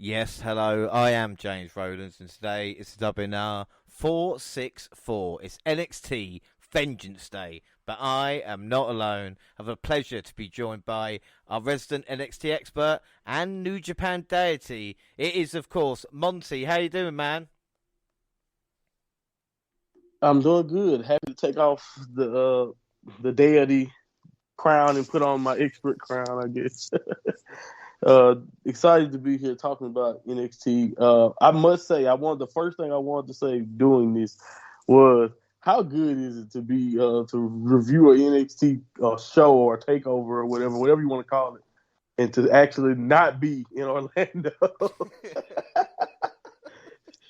Yes, hello, I am James Rowlands, and today it's Wnr464. It's NXT Vengeance Day, but I am not alone. I have a pleasure to be joined by our resident NXT expert and New Japan deity. It is, of course, Monty. How you doing, man? I'm doing good. Happy to take off the deity crown and put on my expert crown, I guess. Excited to be here talking about NXT. I must say, the first thing I wanted to say doing this was how good is it to be to review an NXT show or takeover or whatever you want to call it, and to actually not be in Orlando.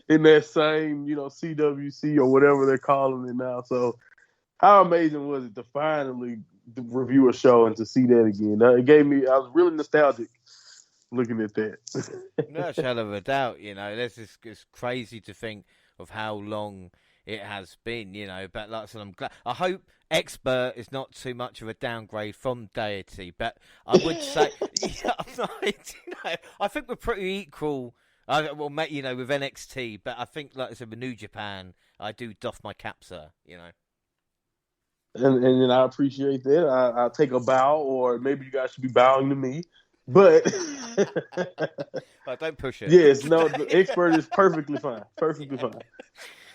In that same, CWC or whatever they're calling it now. So how amazing was it to finally review a show and to see that again? I was really nostalgic looking at that. No shadow of a doubt, it's crazy to think of how long it has been, but like I said, I'm glad. I hope expert is not too much of a downgrade from deity, but I would say, I think we're pretty equal. With NXT, but I think, like I said, with New Japan, I do doff my cap, sir. And I appreciate that. I'll take a bow, or maybe you guys should be bowing to me. But don't push it. Yes, no, the expert is perfectly fine. Perfectly fine.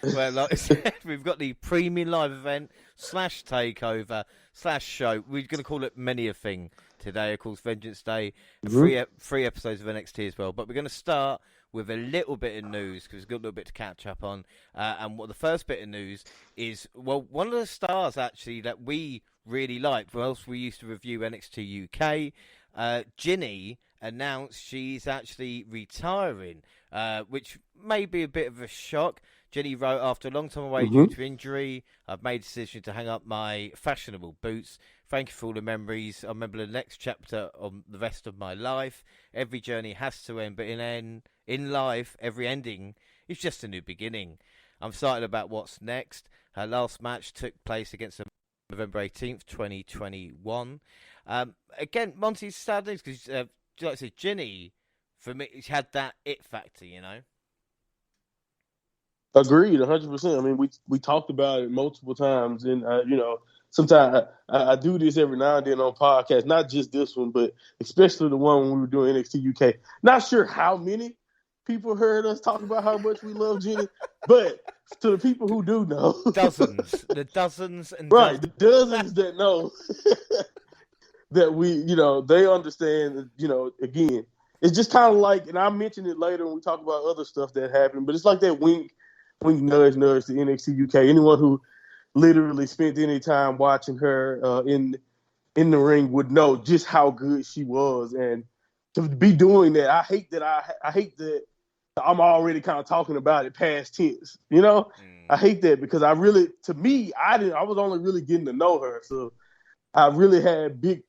Well, like I said, we've got the premium live event / takeover / show. We're going to call it many a thing today. Of course, Vengeance Day, three episodes of NXT as well. But we're going to start with a little bit of news because we've got a little bit to catch up on. And what the first bit of news is, well, one of the stars actually that we really liked, whilst we used to review NXT UK, Ginny announced she's actually retiring, which may be a bit of a shock. Jenny wrote, after a long time away due to injury, I've made a decision to hang up my fashionable boots. Thank you for all the memories. I remember the next chapter of the rest of my life. Every journey has to end, but in life, every ending is just a new beginning. I'm excited about what's next. Her last match took place against November 18th, 2021. Again, Monty's sad news because, like I said, Ginny, for me, she had that it factor, Agreed, 100%. I mean, we talked about it multiple times, and sometimes I do this every now and then on podcasts, not just this one, but especially the one when we were doing NXT UK. Not sure how many people heard us talk about how much we love Jenny, but to the people who do know, the dozens and right, the dozens that know that they understand. Again, it's just kind of like, and I mentioned it later when we talk about other stuff that happened, but it's like that wink, nudge to NXT UK. Anyone who literally spent any time watching her in the ring would know just how good she was, and to be doing that, I hate that I'm already kind of talking about it past tense. I hate that because I was only really getting to know her, so I really had big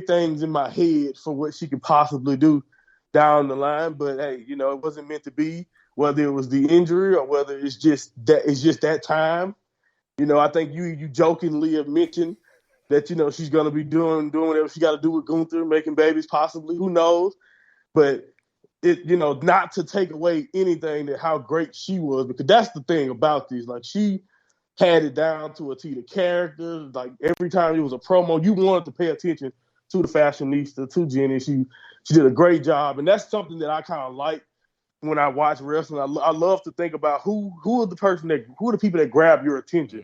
things in my head for what she could possibly do down the line. But hey, it wasn't meant to be. Whether it was the injury or whether it's just that time. I think you jokingly have mentioned that, she's going to be doing whatever she got to do with Gunther, making babies possibly. Who knows? But it, not to take away anything that how great she was, because that's the thing about this. Like, she had it down to a T. The character, like, every time it was a promo, you wanted to pay attention to the fashionista, to Jenny. She did a great job, and that's something that I kind of like. When I watch wrestling, I love to think about who are the people that grab your attention,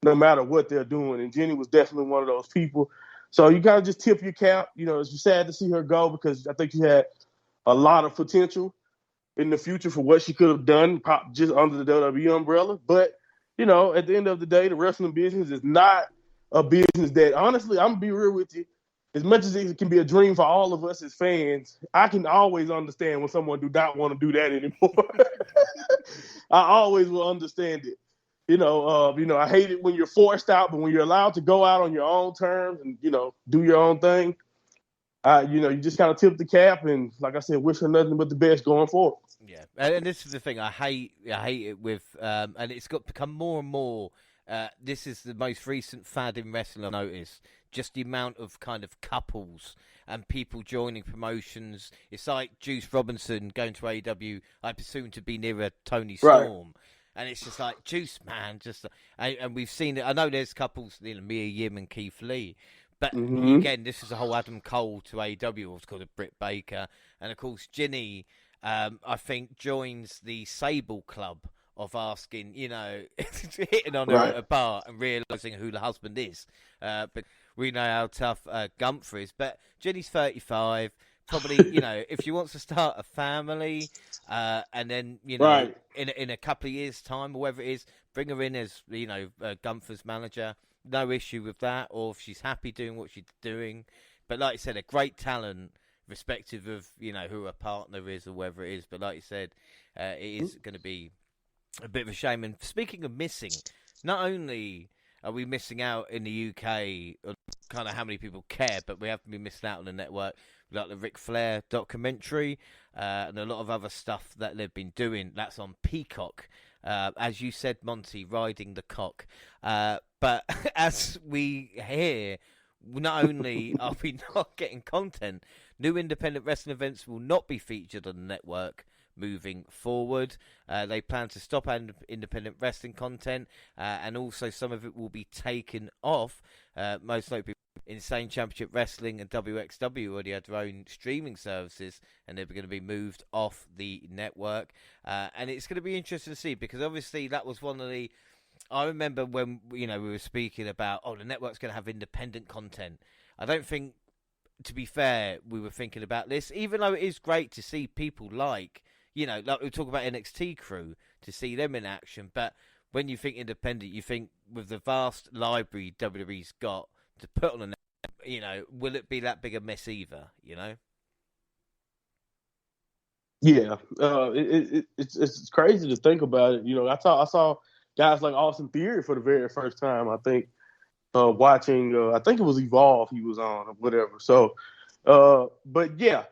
no matter what they're doing. And Jenny was definitely one of those people. So you gotta just tip your cap. It's sad to see her go because I think she had a lot of potential in the future for what she could have done just under the WWE umbrella. But at the end of the day, the wrestling business is not a business that, honestly, I'm gonna be real with you. As much as it can be a dream for all of us as fans, I can always understand when someone do not want to do that anymore. I always will understand it. I hate it when you're forced out, but when you're allowed to go out on your own terms and, do your own thing, you just kind of tip the cap and, like I said, wish her nothing but the best going forward. Yeah, and this is the thing I hate it with, and it's got become more and more. This is the most recent fad in wrestling I've noticed. just the amount of kind of couples and people joining promotions. It's like Juice Robinson going to AEW, I presume to be nearer Tony Storm. And it's just like, Juice, man, and we've seen it. I know there's couples, Mia Yim and Keith Lee. But again, this is a whole Adam Cole to AEW, what's called a Britt Baker. And of course, Ginny, I think, joins the Sable Club of asking, hitting on her at a bar and realising who the husband is. But we know how tough Gunther is. But Ginny's 35. Probably, if she wants to start a family, and then, in a couple of years' time, or whatever it is, bring her in as, Gunther's manager. No issue with that, or if she's happy doing what she's doing. But like you said, a great talent, respective of, who her partner is or whatever it is. But like you said, it is going to be a bit of a shame. And speaking of missing, not only are we missing out in the UK on kind of how many people care, but we have to be missing out on the network, like the Ric Flair documentary, and a lot of other stuff that they've been doing. That's on Peacock. As you said, Monty, riding the cock. But as we hear, not only are we not getting content, new independent wrestling events will not be featured on the network moving forward. They plan to stop independent wrestling content, and also some of it will be taken off. Most likely, Insane Championship Wrestling and WXW already had their own streaming services, and they're going to be moved off the network. And it's going to be interesting to see, because obviously that was one of the... I remember when we were speaking about, the network's going to have independent content. I don't think, to be fair, we were thinking about this, even though it is great to see people like we talk about NXT crew, to see them in action. But when you think independent, you think with the vast library WWE's got to put on a, will it be that big a mess either, Yeah, it's crazy to think about it. I saw guys like Austin Theory for the very first time, I think, watching, I think it was Evolve he was on or whatever. So, but yeah,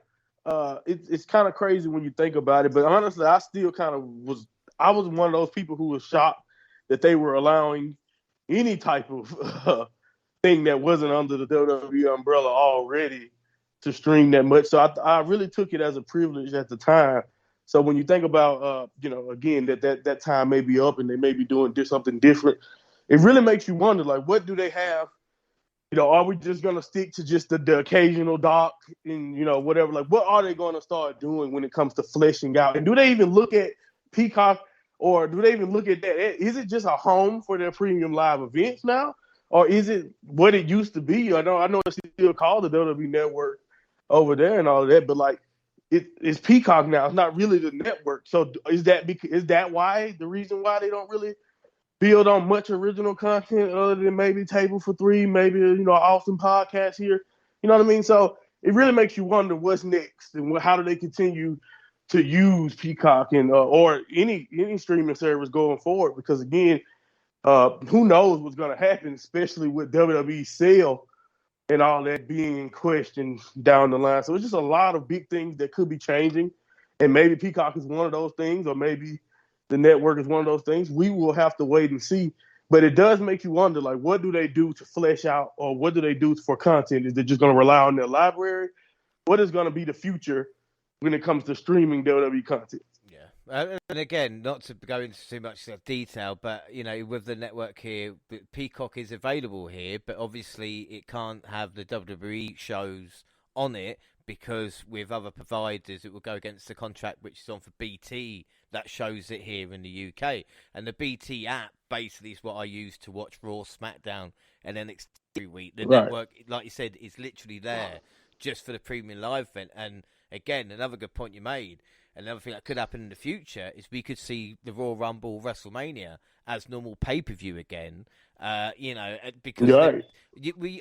it's kind of crazy when you think about it. But honestly, I still kind of I was one of those people who was shocked that they were allowing any type of thing that wasn't under the WWE umbrella already to stream that much. So I really took it as a privilege at the time. So when you think about, again, that time may be up and they may be doing something different, it really makes you wonder, like, what do they have? Are we just going to stick to just the occasional doc and, whatever? Like, what are they going to start doing when it comes to fleshing out? And do they even look at Peacock, or do they even look at that? Is it just a home for their premium live events now? Or is it what it used to be? I know it's still called the WWE Network over there and all of that, but like it's Peacock now. It's not really the network. So is that why the reason why they don't really build on much original content other than maybe Table for Three, maybe Austin podcast here? You know what I mean? So it really makes you wonder what's next and how do they continue to use Peacock and or any streaming service going forward? Because again, who knows what's going to happen, especially with WWE sale and all that being in question down the line. So it's just a lot of big things that could be changing. And maybe Peacock is one of those things, or maybe the network is one of those things. We will have to wait and see. But it does make you wonder, like, what do they do to flesh out, or what do they do for content? Is they just going to rely on their library? What is going to be the future when it comes to streaming WWE content? And again, not to go into too much detail, but, with the network here, Peacock is available here, but obviously it can't have the WWE shows on it, because with other providers, it will go against the contract which is on for BT that shows it here in the UK. And the BT app basically is what I use to watch Raw, SmackDown, and NXT every week. The network, like you said, is literally there just for the premium live event. And again, another good point you made. Another thing that could happen in the future is we could see the Royal Rumble, WrestleMania as normal pay-per-view again. Because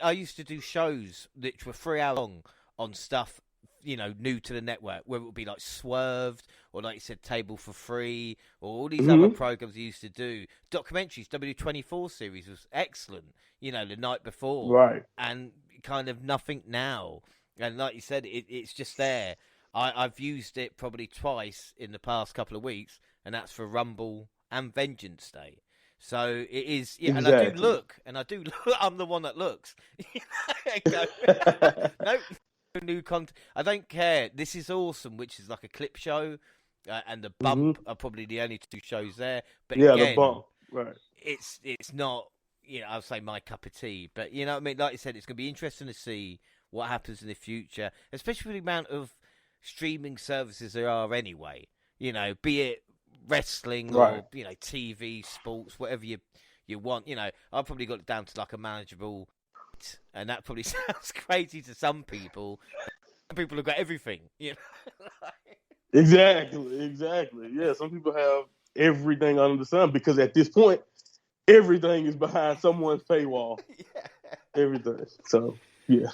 I used to do shows which were 3 hours long on stuff, new to the network, whether it would be like Swerved or, like you said, Table for Free, or all these other programs I used to do. Documentaries, W24 series was excellent, the night before. Right. And kind of nothing now. And like you said, it's just there. I've used it probably twice in the past couple of weeks, and that's for Rumble and Vengeance Day. So it is, yeah, Exactly. and I do look, I'm the one that looks. Go, no, new content. I don't care. This is awesome, which is like a clip show, and the Hmm. bump are probably the only two shows there. But Yeah, the again, bump. Right. it's not, I'll say my cup of tea. But you know what I mean? Like you said, it's going to be interesting to see what happens in the future, especially with the amount of streaming services there are anyway. Be it wrestling Right. or TV, sports, whatever you want. I've probably got it down to like a manageable, and that probably sounds crazy to some people. Some people have got everything. Exactly. Exactly. Yeah. Some people have everything under the sun because at this point, everything is behind someone's paywall. Yeah. Everything. So yeah.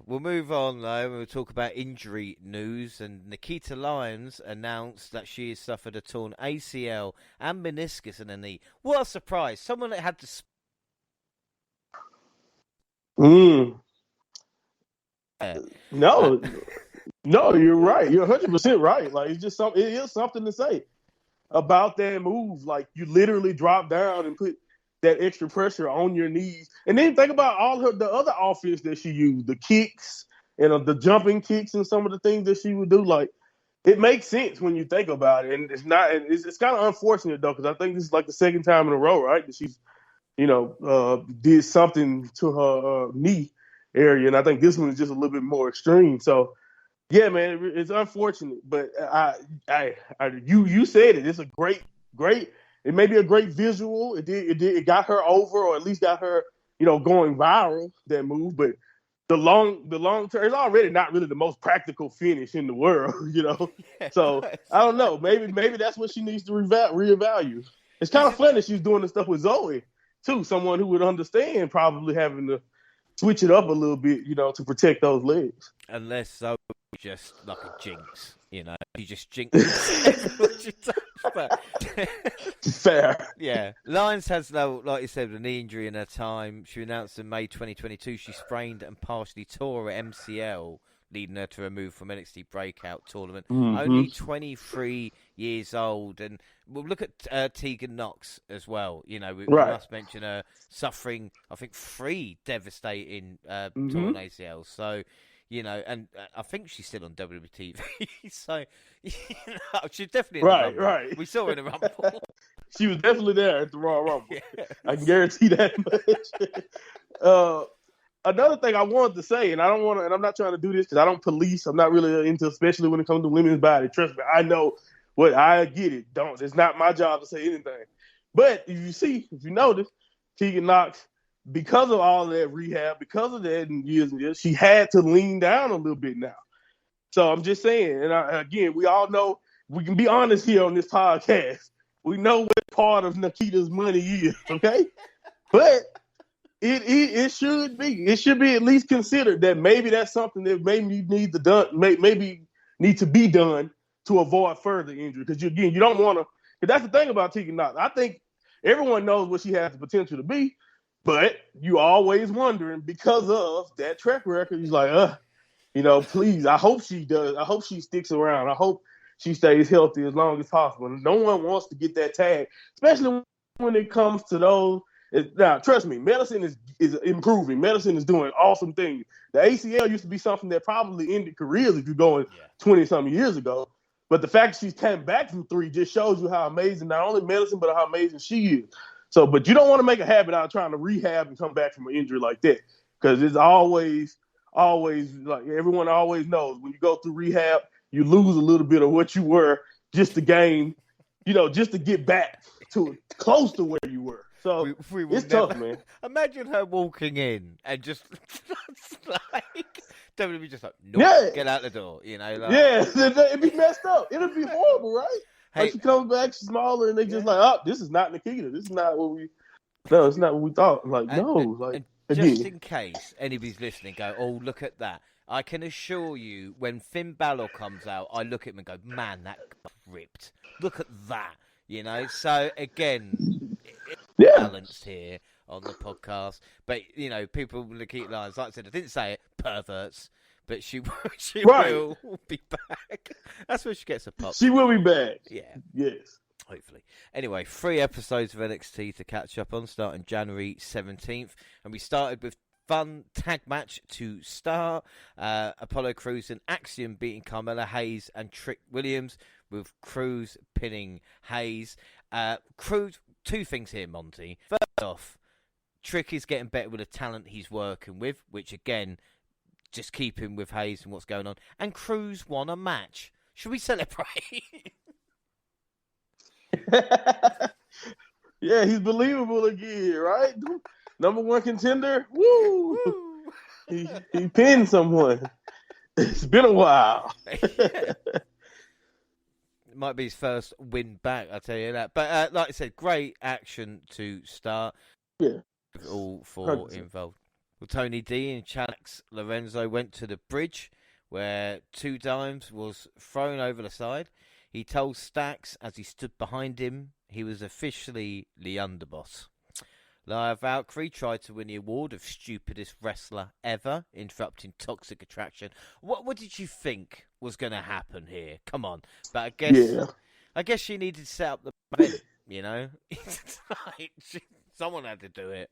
We'll move on though. We'll talk about injury news. And Nikita Lyons announced that she has suffered a torn ACL and meniscus in her knee. What a surprise! Someone that had to. Mm. Uh, No, no, you're right. You're 100% right. Like it's just something. It is something to say about that move. Like you literally drop down and put that extra pressure on your knees, and then think about the other offense that she used, the kicks and the jumping kicks and some of the things that she would do. Like it makes sense when you think about it, and it's not. It's kind of unfortunate though because I think this is like the second time in a row, right, that she's did something to her knee area, and I think this one is just a little bit more extreme. So yeah, man, it's unfortunate, but you said it. It's a great. It may be a great visual. It got her over, or at least got her, going viral. That move, but the long term, it's already not really the most practical finish in the world. yeah, So I don't know. Maybe that's what she needs to reevaluate. It's kind of funny she's doing this stuff with Zoe too. Someone who would understand probably having to switch it up a little bit, to protect those legs. Unless so, just like a jinx, you just jinx what you touch. But Fair. yeah, Lyons has though, like you said, a knee injury in her time. She announced in May 2022 she sprained and partially tore her MCL, leading her to a move from NXT Breakout Tournament. Mm-hmm. Only 23 years old, and we'll look at Tegan Knox as well. We must mention her suffering, I think, 3 devastating torn ACLs. So. And I think she's still on WTV, so she's definitely in the Rumble. Right. We saw her in a Rumble. She was definitely there at the Royal Rumble. Yeah. I can guarantee that much. Another thing I wanted to say, and I'm not trying to do this because I don't police. I'm not really into, especially when it comes to women's body. Trust me, I know I get it. It's not my job to say anything. But if you notice, Tegan Knox, because of all that rehab, because of that and years, she had to lean down a little bit now. So I'm just saying, and again, we all know, we can be honest here on this podcast. We know what part of Nikita's money is, okay? But it should be at least considered that maybe that's something that maybe maybe need to be done to avoid further injury. Because you don't want to. Because that's the thing about Tegan Knox. I think everyone knows what she has the potential to be. But you always wondering because of that track record. He's like, please. I hope she does. I hope she sticks around. I hope she stays healthy as long as possible. No one wants to get that tag, especially when it comes to those. Now, trust me, medicine is improving. Medicine is doing awesome things. The ACL used to be something that probably ended careers if you're going 20-something years ago. But the fact she's came back from 3 just shows you how amazing not only medicine, but how amazing she is. So, but you don't want to make a habit out of trying to rehab and come back from an injury like that, because it's always like everyone always knows when you go through rehab, you lose a little bit of what you were just to gain, just to get back to close to where you were. So it's tough, man. Imagine her walking in and just like WWE just like, nope, get out the door, it'd be messed up. It'd be horrible, right? Hey, like she comes back smaller, and they just like, oh, this is not Nikita. This is not what we. No, it's not what we thought. Like, and just in case anybody's listening, go, oh, look at that. I can assure you, when Finn Balor comes out, I look at him and go, man, that got ripped. Look at that. So again, it's balanced here on the podcast. But people will keep lines. Like I said, I didn't say it, perverts. But she will be back. That's where she gets a pop. She will be back. Yeah. Yes. Hopefully. Anyway, 3 episodes of NXT to catch up on, starting January 17th. And we started with fun tag match to start. Apollo Crews and Axiom beating Carmella Hayes and Trick Williams, with Crews pinning Hayes. Crews, 2 things here, Monty. First off, Trick is getting better with the talent he's working with, which again, just keep him with Hayes and what's going on. And Crews won a match. Should we celebrate? Yeah, he's believable again, right? Number 1 contender. Woo! He pinned someone. It's been a while. It might be his first win back, I'll tell you that. But like I said, great action to start. Yeah. With all 4 100%. involved. Well, Tony D and Chalax Lorenzo went to the bridge, where 2 Dimes was thrown over the side. He told Stacks as he stood behind him he was officially the underboss. Lyra Valkyrie tried to win the award of stupidest wrestler ever, interrupting Toxic Attraction. What did you think was going to happen here? Come on. But I guess she needed to set up the event, you know? Someone had to do it.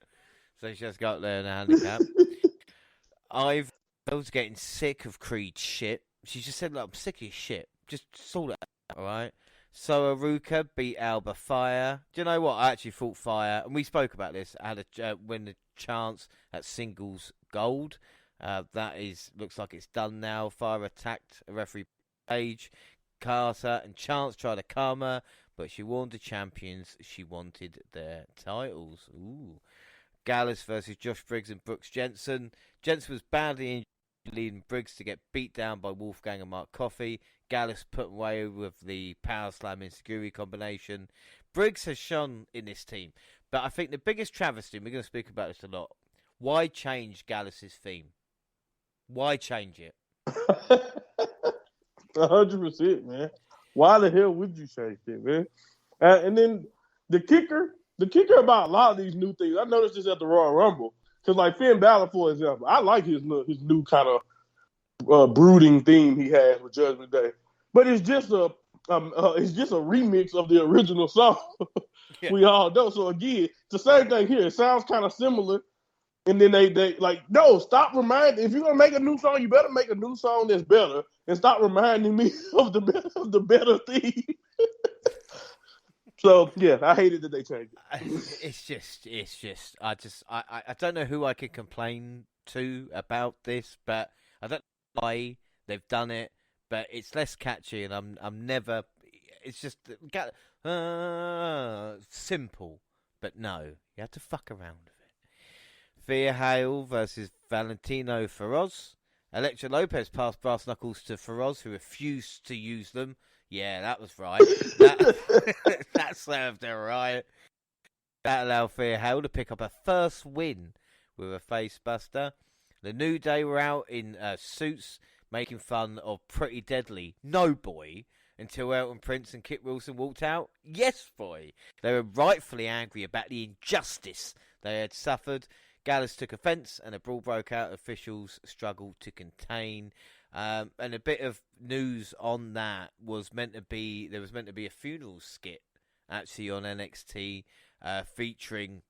So she just got there in a handicap. I was getting sick of Creed's shit. She just said, look, I'm sick of your shit. Just sort it out, alright? So Aruka beat Alba Fire. Do you know what? I actually thought Fire, and we spoke about this, had a win the chance at singles gold. Looks like it's done now. Fire attacked a referee Page, Carter, and Chance tried to calm her, but she warned the champions she wanted their titles. Ooh. Gallus versus Josh Briggs and Brooks Jensen. Jensen was badly injured, leading Briggs to get beat down by Wolfgang and Mark Coffey. Gallus put away with the Power Slam Insecurity combination. Briggs has shone in this team, but I think the biggest travesty, and we're going to speak about this a lot, why change Gallus's theme? Why change it? 100%, man. Why the hell would you change it, man? And then the kicker about a lot of these new things, I noticed this at the Royal Rumble, because like Finn Balor, for example, I like his new kind of brooding theme he has with Judgment Day, but it's just a remix of the original song. Yeah. We all know. So again, it's the same thing here. It sounds kind of similar, and then they like, no, stop reminding. If you're gonna make a new song, you better make a new song that's better, and stop reminding me of the better theme. So yeah, I hated that they changed it. It's just. I don't know who I could complain to about this, but I don't know why they've done it. But it's less catchy, and I'm never. It's just simple, but no, you have to fuck around with it. Thea Hale versus Valentino Feroz. Elektra Lopez passed brass knuckles to Feroz, who refused to use them. Yeah, that was right. That served her right. That allowed Thea Hale to pick up her first win with a face buster. The New Day were out in suits, making fun of Pretty Deadly. No, boy. Until Elton Prince and Kit Wilson walked out. Yes, boy. They were rightfully angry about the injustice they had suffered. Gallus took offence and a brawl broke out. Officials struggled to contain. And a bit of news on that was there was meant to be a funeral skit actually on NXT featuring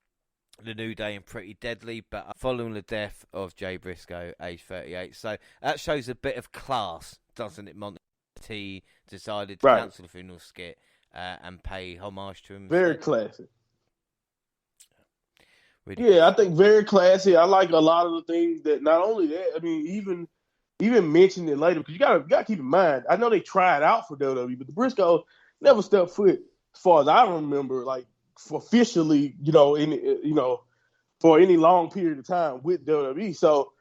the New Day and Pretty Deadly, but following the death of Jay Briscoe, age 38. So that shows a bit of class, doesn't it, Monty? He decided to cancel the funeral skit and pay homage to him. Very classy. Really yeah, I think very classy. I like a lot of the things that, not only that, I mean, even mentioned it later, because you gotta keep in mind, I know they tried out for WWE, but the Briscoes never stepped foot, as far as I remember, like officially, for any long period of time with WWE. So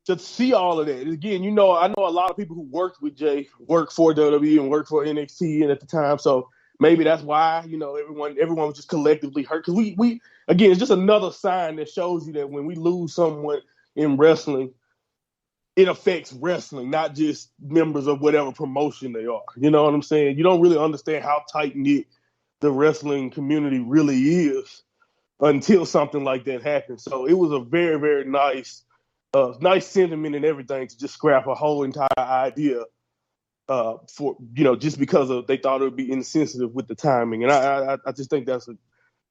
to see all of that, again, I know a lot of people who worked with Jay worked for WWE and worked for NXT and at the time, so maybe that's why, everyone was just collectively hurt. Because we again, it's just another sign that shows you that when we lose someone in wrestling, it affects wrestling, not just members of whatever promotion they are. You know what I'm saying? You don't really understand how tight-knit the wrestling community really is until something like that happens. So it was a very, very nice sentiment and everything to just scrap a whole entire idea for just because of they thought it would be insensitive with the timing, and I just think that's a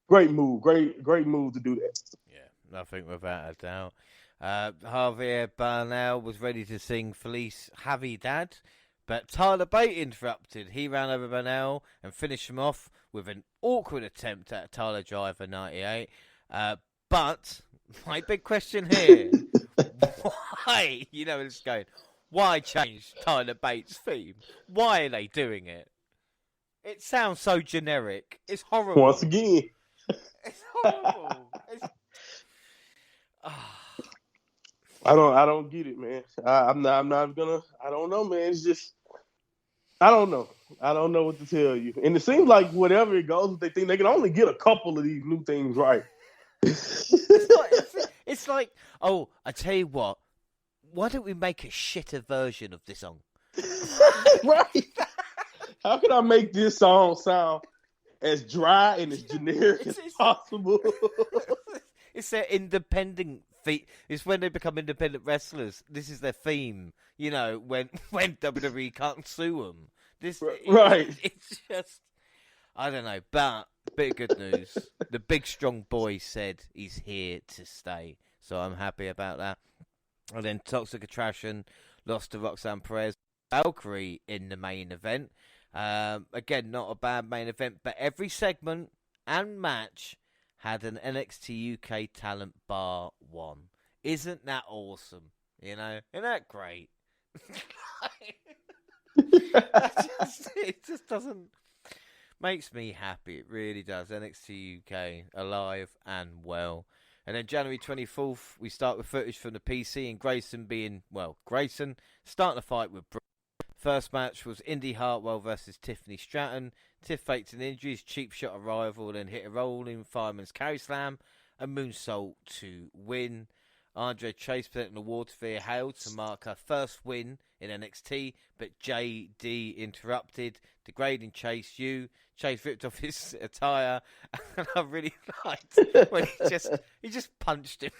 great move, great move to do that. Yeah, nothing without a doubt. Javier Bernal was ready to sing Feliz Navidad, but Tyler Bate interrupted. He ran over Bernal and finished him off with an awkward attempt at a Tyler Driver 98. But my big question here, why? You know where it's going. Why change Tyler Bates' theme? Why are they doing it? It sounds so generic. It's horrible. Once again. It's horrible. I don't get it, man. I'm not gonna. I don't know, man. It's just I don't know. I don't know what to tell you. And it seems like whatever it goes, they think they can only get a couple of these new things right. It's like, oh, I tell you what. Why don't we make a shitter version of this song? Right. How can I make this song sound as dry and as generic as possible? It's their independent feet. It's when they become independent wrestlers. This is their theme. You know, when WWE can't sue them. It's just, I don't know. But bit of good news. The big strong boy said he's here to stay. So I'm happy about that. And then Toxic Attraction lost to Roxanne Perez, Valkyrie in the main event. Again, not a bad main event, but every segment and match had an NXT UK talent bar one. Isn't that awesome? You know, isn't that great? It just doesn't makes me happy. It really does. NXT UK alive and well. And then January 24th, we start with footage from the PC and Grayson starting a fight with Brooke. First match was Indy Hartwell versus Tiffany Stratton. Tiff faked an injury, cheap shot arrival, then hit a rolling fireman's carry slam and moonsault to win. Andre Chase presenting the award to Thea Hale to mark her first win in NXT, but JD interrupted, degrading Chase Chase ripped off his attire, and I really liked when he just punched him.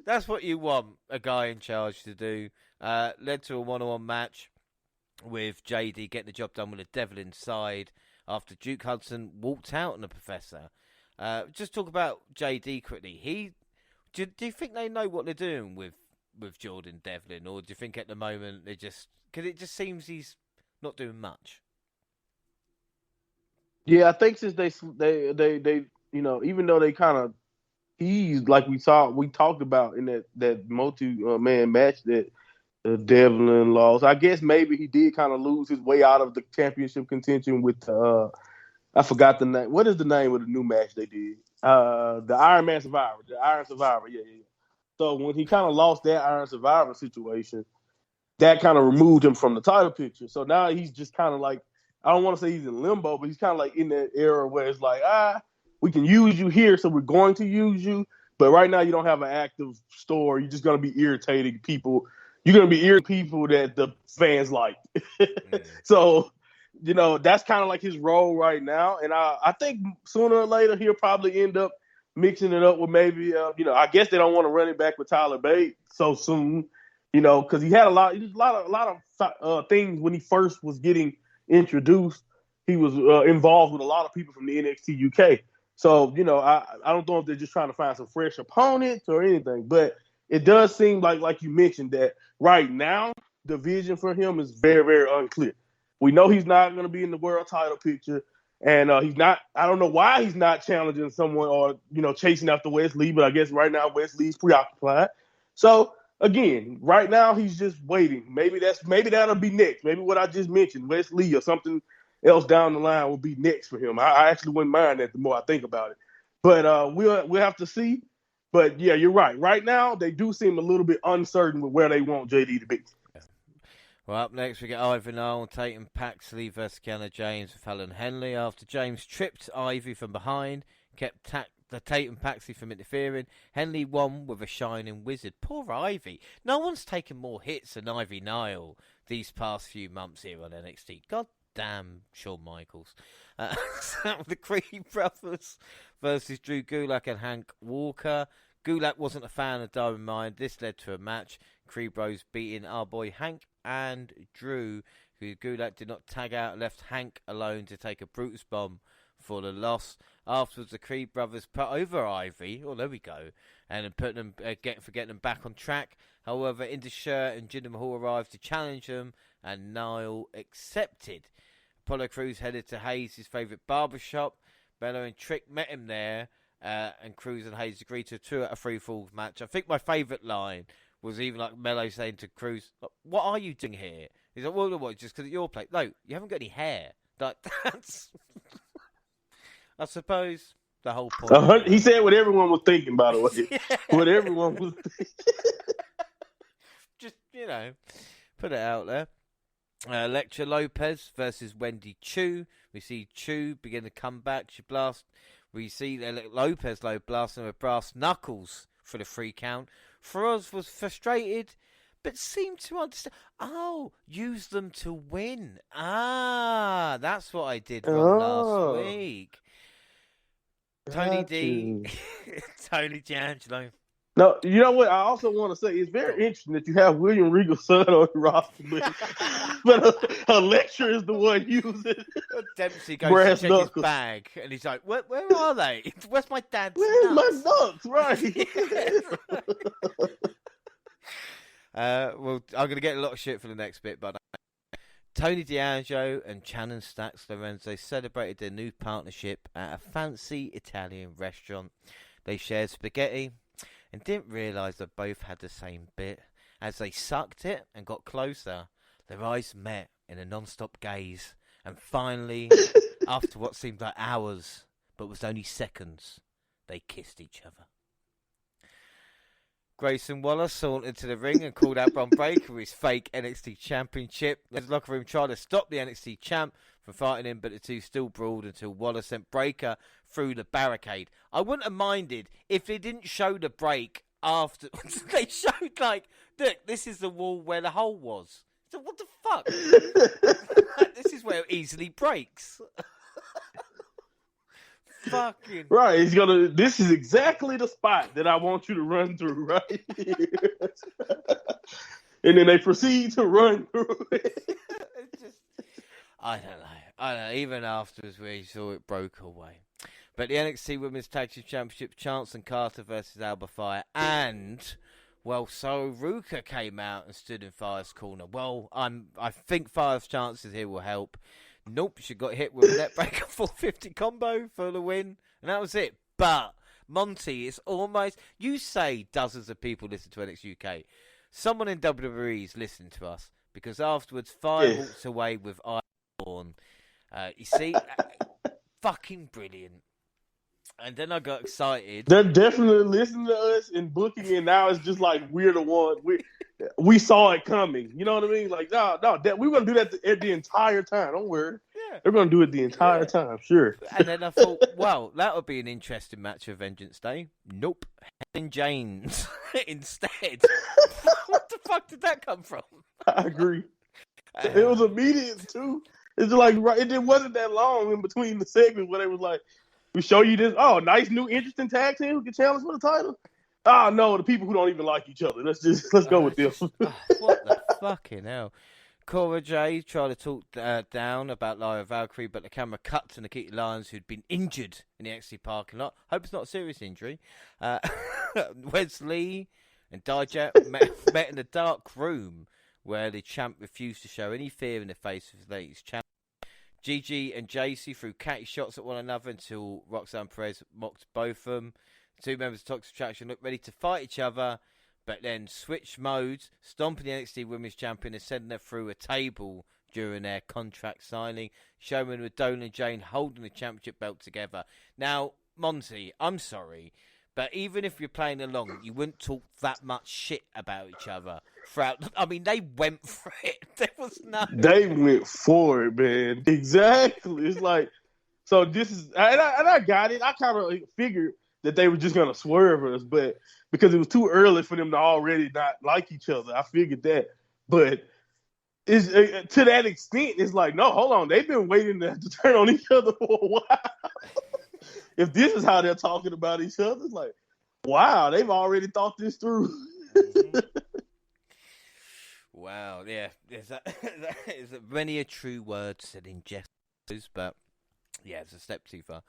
That's what you want a guy in charge to do. Led to a one-on-one match with JD getting the job done with the devil inside after Duke Hudson walked out on the Professor. Just talk about JD quickly. Do you think they know what they're doing with Jordan Devlin, or do you think at the moment they just because it just seems he's not doing much? Yeah, I think since they even though they kind of eased like we talked about in that multi-man match that Devlin lost. I guess maybe he did kind of lose his way out of the championship contention with I forgot the name. What is the name of the new match they did? The Iron Man Survivor, the Iron Survivor. Yeah. So when he kind of lost that Iron Survivor situation, that kind of removed him from the title picture. So now he's just kind of like, I don't want to say he's in limbo, but he's kind of like in that era where it's like, we can use you here, so we're going to use you. But right now you don't have an active story. You're just going to be irritating people. You're going to be irritating people that the fans like. So, that's kind of like his role right now. And I think sooner or later he'll probably end up mixing it up with maybe, I guess they don't want to run it back with Tyler Bate so soon, because he had a lot of things when he first was getting introduced. He was involved with a lot of people from the NXT UK. So, I don't know if they're just trying to find some fresh opponents or anything, but it does seem like you mentioned that right now the vision for him is very, very unclear. We know he's not going to be in the world title picture, and he's not. I don't know why he's not challenging someone or chasing after Wes Lee, but I guess right now Wes Lee's preoccupied. So again, right now he's just waiting. Maybe that'll be next. Maybe what I just mentioned, Wes Lee or something else down the line will be next for him. I actually wouldn't mind that the more I think about it. But we'll have to see. But yeah, you're right. Right now they do seem a little bit uncertain with where they want JD to be. Well, up next we get Ivy Nile, Tatum Paxley versus Kiana James with Helen Henley. After James tripped Ivy from behind, kept the Tatum Paxley from interfering. Henley won with a shining wizard. Poor Ivy. No one's taken more hits than Ivy Nile these past few months here on NXT. God damn Shawn Michaels. The Creed Brothers versus Drew Gulak and Hank Walker. Gulak wasn't a fan of Diamond Mine. This led to a match. Creed Bros beating our boy Hank and Drew, who Gulak did not tag out, left Hank alone to take a Brutus Bomb for the loss. Afterwards, the Creed brothers put over Ivory. Oh, there we go. And then put them, for getting them back on track. However, Indus and Jinder Mahal arrived to challenge them, and Niall accepted. Apollo Crews headed to Hayes' favourite barbershop. Bello and Trick met him there, and Crews and Hayes agreed to a 2 out of 3 falls match. I think my favourite line was even like Mello saying to Crews, "What are you doing here?" He's like, "Well, what, just because of your plate?" No, you haven't got any hair. Like, that's, I suppose, the whole point. He said what everyone was thinking, by the way. Yeah. What everyone was thinking. Just, put it out there. Lecture Lopez versus Wendy Chu. We see Chu begin to come back. She blast. We see Lopez blasting with brass knuckles for the 3 count. Feroz was frustrated, but seemed to understand. Oh, use them to win. Ah, that's what I did wrong last week. Tony D. Tony D'Angelo. No, you know what? I also want to say it's very interesting that you have William Regal's son on your roster, but a lecturer is the one using Dempsey goes to check his bag, and he's like, "Where are they? Where's my dad's Where's nuts?" my nuts? Right. Well, I'm going to get a lot of shit for the next bit, but Tony D'Angelo and Channon Stacks Lorenzo celebrated their new partnership at a fancy Italian restaurant. They shared spaghetti and didn't realise they both had the same bit. As they sucked it and got closer, their eyes met in a non-stop gaze, and finally, after what seemed like hours, but was only seconds, they kissed each other. Grayson Waller sauntered to the ring and called out Bron Breakker with his fake NXT Championship. The locker room tried to stop the NXT Champ from fighting him, but the two still brawled until Waller sent Breakker through the barricade. I wouldn't have minded if they didn't show the break afterwards. They showed, like, look, this is the wall where the hole was. So what the fuck? This is where it easily breaks. Fucking right. He's gonna. This is exactly the spot that I want you to run through, right here. And then they proceed to run through it. I don't know. Even afterwards, we saw it broke away. But the NXT Women's Tag Team Championship, Chance and Carter versus Alba Fire, and so Ruka came out and stood in Fire's corner. Well, I think Fire's chances here will help. Nope, she got hit with a neckbreaker 450 combo for the win, and that was it. But Monty, it's almost, you say dozens of people listen to NXT UK. Someone in WWE is listening to us, because afterwards Fire walks away with Ironborn. You see, fucking brilliant. And then I got excited. They're definitely listening to us and booking, and now it's just like we're the one. We saw it coming. You know what I mean? Like, no, we're going to do that the entire time. Don't worry. Yeah. They're going to do it the entire time, sure. And then I thought, well, that would be an interesting match for Vengeance Day. Nope. Helen James instead. What the fuck did that come from? I agree. It was immediate, too. It's like, it wasn't that long in between the segments where they was like, we show you this. Oh, nice new interesting tag team who can challenge for the title. Oh no, the people who don't even like each other. Let's go with this. What the fucking hell? Cora Jade tried to talk down about Lyra Valkyrie, but the camera cut to Nikita Lyons, who'd been injured in the XT parking lot. Hope it's not a serious injury. Wesley and Dijak met in a dark room where the champ refused to show any fear in the face of his latest champ. Gigi and JC threw catty shots at one another until Roxanne Perez mocked both of them. The two members of Toxic Attraction looked ready to fight each other, but then switched modes, stomping the NXT Women's Champion and sending her through a table during their contract signing. Showman with Dolan and Jane holding the championship belt together. Now, Monty, I'm sorry, but even if you're playing along, you wouldn't talk that much shit about each other throughout. I mean, they went for it. There was no. They went for it, man. Exactly. It's like, so this is, and I got it. I kind of figured that they were just gonna swerve us, but because it was too early for them to already not like each other, I figured that. But it's to that extent, it's like, no, hold on, they've been waiting to turn on each other for a while. If this is how they're talking about each other, it's like, Wow, they've already thought this through. Mm-hmm. Wow, yeah, is many a true word said in jest, but yeah, it's a step too far.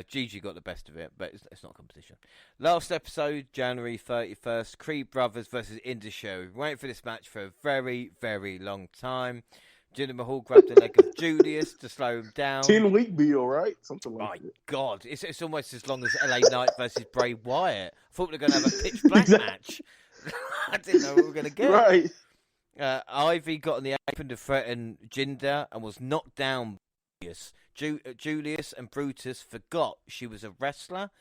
Gigi got the best of it, but it's not a competition. Last episode, January 31st, Creed Brothers versus Indishow. We've been waiting for this match for a very, very long time. Jinder Mahal grabbed the leg of Julius to slow him down. 10-week deal, right? Something like that. My God, it's almost as long as LA Knight versus Bray Wyatt. I thought we were going to have a pitch black match. I didn't know what we were going to get. Right. Ivy got on the apron to threaten Jinder and was knocked down by Julius. Julius and Brutus forgot she was a wrestler,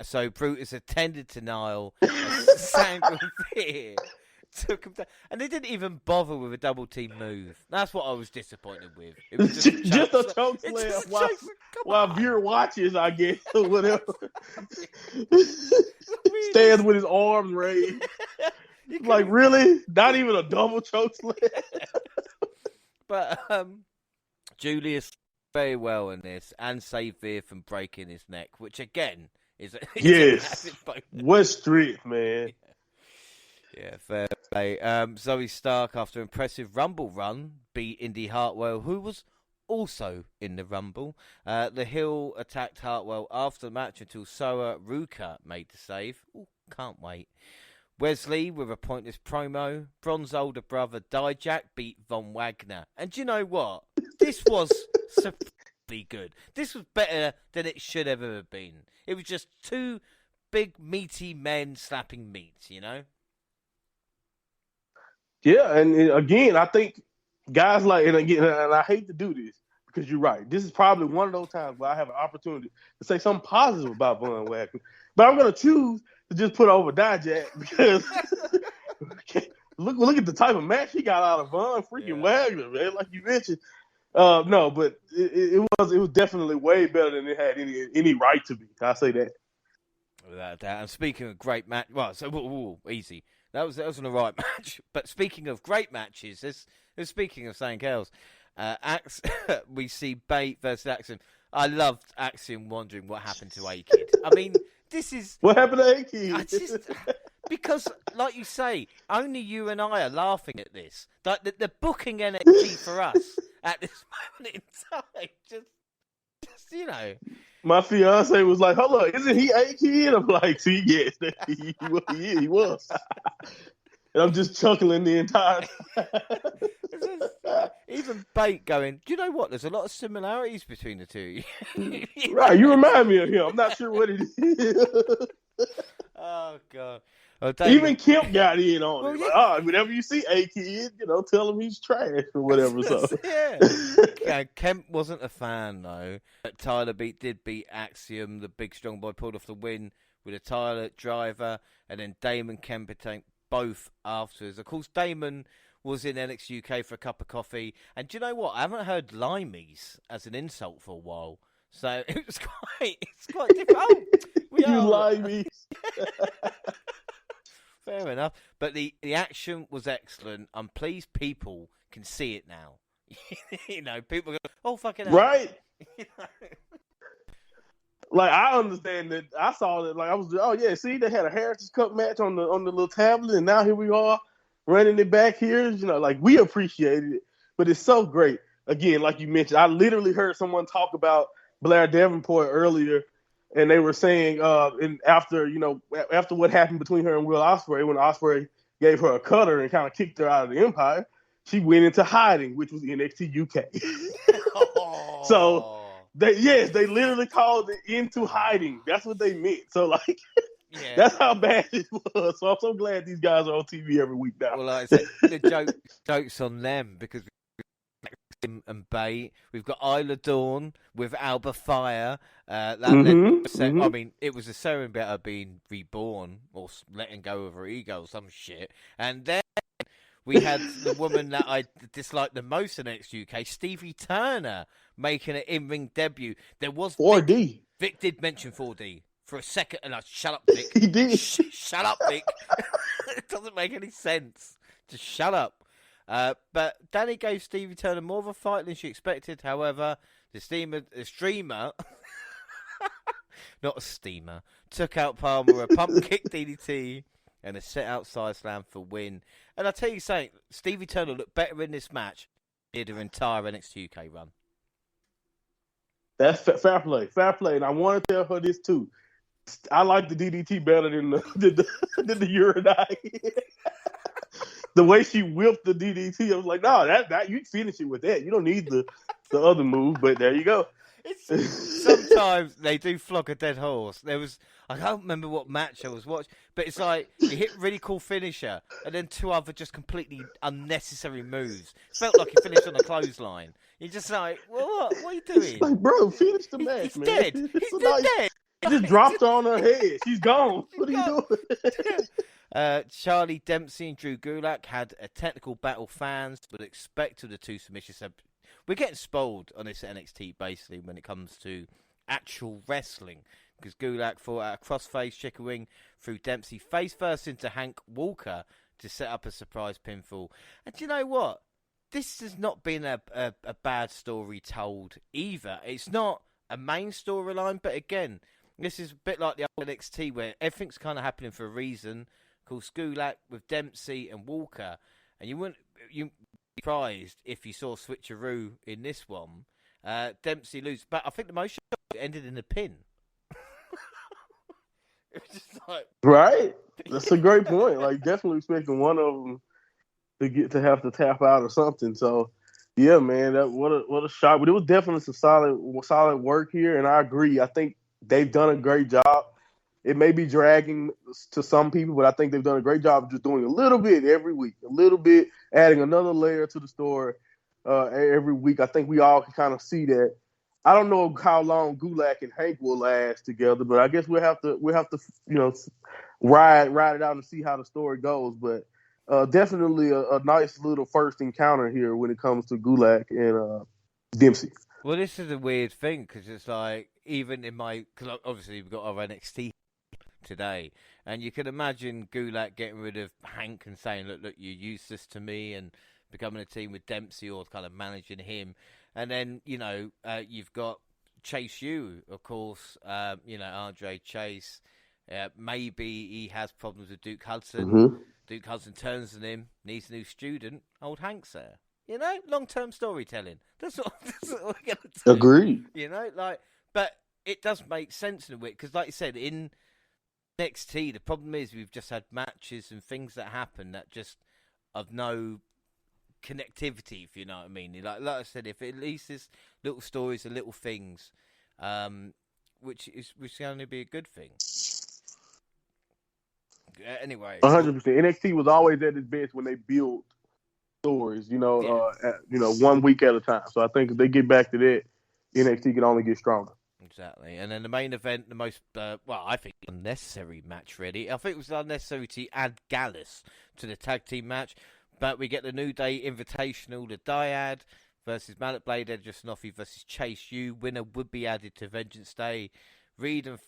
so Brutus attended to Niall and sank with fear. Took him down. And they didn't even bother with a double team move. That's what I was disappointed with. It was just a choke slam while Veer watches, I guess, or whatever. Stands with his arms raised. Like, really? Not even a double choke slam? But Julius very well in this and saved Veer from breaking his neck, which again is a massive bonus. What strength, man. Yeah, fair play. Zoe Stark, after impressive Rumble run, beat Indy Hartwell, who was also in the Rumble. The Hill attacked Hartwell after the match until Soa Ruka made the save. Ooh, can't wait. Wesley with a pointless promo. Bron's older brother Dijak beat Von Wagner. And do you know what? This was superbly good. This was better than it should have ever been. It was just two big meaty men slapping meat, you know? Yeah, and again, I think guys like, and I hate to do this because you're right. This is probably one of those times where I have an opportunity to say something positive about Von Wagner. But I'm going to choose to just put over Dijak because look at the type of match he got out of Von freaking Wagner, man. Like you mentioned, no, but it was definitely way better than it had any right to be. I'll say that. Without doubt. And speaking of great match, well, so easy. That was an alright match. But speaking of great matches, speaking of something else, we see Bate versus Axiom. I loved Axiom wondering what happened to A-Kid. I mean, this is... What happened to A-Kid? Because, like you say, only you and I are laughing at this. Like, they're booking NXT for us at this moment in time. Just you know... My fiance was like, "Hold on, isn't he A-Kid?" I'm like, "See, yes, he was." And I'm just chuckling the entire time. Even Bate going, "Do you know what? There's a lot of similarities between the two." Right, you remind me of him. I'm not sure what it is. Oh God! Even Kemp got in on it. Yeah. Like, whenever you see A-Kid, tell him he's trash or whatever. So yeah, Kemp wasn't a fan though. But Tyler did beat Axiom. The big strong boy pulled off the win with a Tyler driver, and then Damon Kemp attacked both afterwards. Of course, Damon was in NXT UK for a cup of coffee, and do you know what? I haven't heard limeys as an insult for a while, so it's quite different. Oh, you limeys. Fair enough, but the action was excellent. I'm pleased people can see it now. People go, "Oh, fucking hell." Right. Like, I understand that. I saw that. Like, I was, oh yeah, see, they had a Heritage Cup match on the little tablet, and now here we are running it back here. Like, we appreciated it, but it's so great. Again, like you mentioned, I literally heard someone talk about Blair Davenport earlier. And they were saying, after what happened between her and Will Ospreay, when Ospreay gave her a cutter and kind of kicked her out of the Empire, she went into hiding, which was NXT UK. Oh. So they literally called it into hiding. That's what they meant. So like, that's how bad it was. So I'm so glad these guys are on TV every week now. Well, like I said, the joke's on them because and Bate. We've got Isla Dawn with Alba Fire. I mean, it was a ceremony about her being reborn or letting go of her ego or some shit. And then we had the woman that I disliked the most in NXT UK, Stevie Turner, making an in-ring debut. There was 4D. Vic did mention 4D for a second, and shut up, Vic. He did. Shut up, Vic. It doesn't make any sense. Just shut up. But Danny gave Stevie Turner more of a fight than she expected. However, the streamer not a steamer. Took out Palmer, a pump kick DDT, and a set outside slam for win. And I tell you something, Stevie Turner looked better in this match than her entire NXT UK run. That's fair play, fair play. And I want to tell her this too. I like the DDT better than the Uranai. The way she whipped the DDT, I was like, no, that you finish it with that. You don't need the other move. But there you go. Sometimes they do flog a dead horse. I can't remember what match I was watching, but it's like you hit really cool finisher, and then two other just completely unnecessary moves. It felt like he finished on a clothesline. You're just like, what are you doing? Like, bro, finish the match, he's man. Dead. He's dead. He just dropped her on her head. She's gone. What are you doing? Charlie Dempsey and Drew Gulak had a technical battle fans would expect of the two submissions. We're getting spoiled on this NXT basically when it comes to actual wrestling, because Gulak fought out a crossface chicken wing threw Dempsey face first into Hank Walker to set up a surprise pinfall. And do you know what? This has not been a bad story told either. It's not a main storyline, but again, this is a bit like the old NXT where everything's kind of happening for a reason. Of course, Gulak with Dempsey and Walker, and you be surprised if you saw switcheroo in this one. Dempsey loses, but I think the most ended in a pin. It was just like right. That's a great point. Like, definitely expecting one of them to have to tap out or something. So, yeah, man, what a shot. But it was definitely some solid work here, and I agree. I think they've done a great job. It may be dragging to some people, but I think they've done a great job of just doing a little bit every week, a little bit, adding another layer to the story every week. I think we all can kind of see that. I don't know how long Gulak and Hank will last together, but I guess we'll have to ride it out and see how the story goes. But definitely a nice little first encounter here when it comes to Gulak and Dempsey. Well, this is a weird thing because it's like, even in because obviously we've got our NXT today, and you can imagine Gulak getting rid of Hank and saying, look, you're useless to me, and becoming a team with Dempsey or kind of managing him. And then, you've got Chase U, of course, Andre Chase. Maybe he has problems with Duke Hudson. Mm-hmm. Duke Hudson turns on him, needs a new student. Old Hank's there. Long-term storytelling. That's what we're going to do. Agreed. But it does make sense in a way, because like you said, in NXT, the problem is we've just had matches and things that happen that just of no connectivity, if you know what I mean. Like I said, if at least there's little stories and little things, which can only be a good thing. Anyway, 100%. NXT was always at its best when they build stories, 1 week at a time. So I think if they get back to that, NXT can only get stronger. Exactly. And then the main event, the most, I think unnecessary match, really. I think it was unnecessary to add Gallus to the tag team match. But we get the New Day Invitational, the Dyad versus Mallet Blade, Edge of Snuffy versus Chase U. Winner would be added to Vengeance Day. Reed and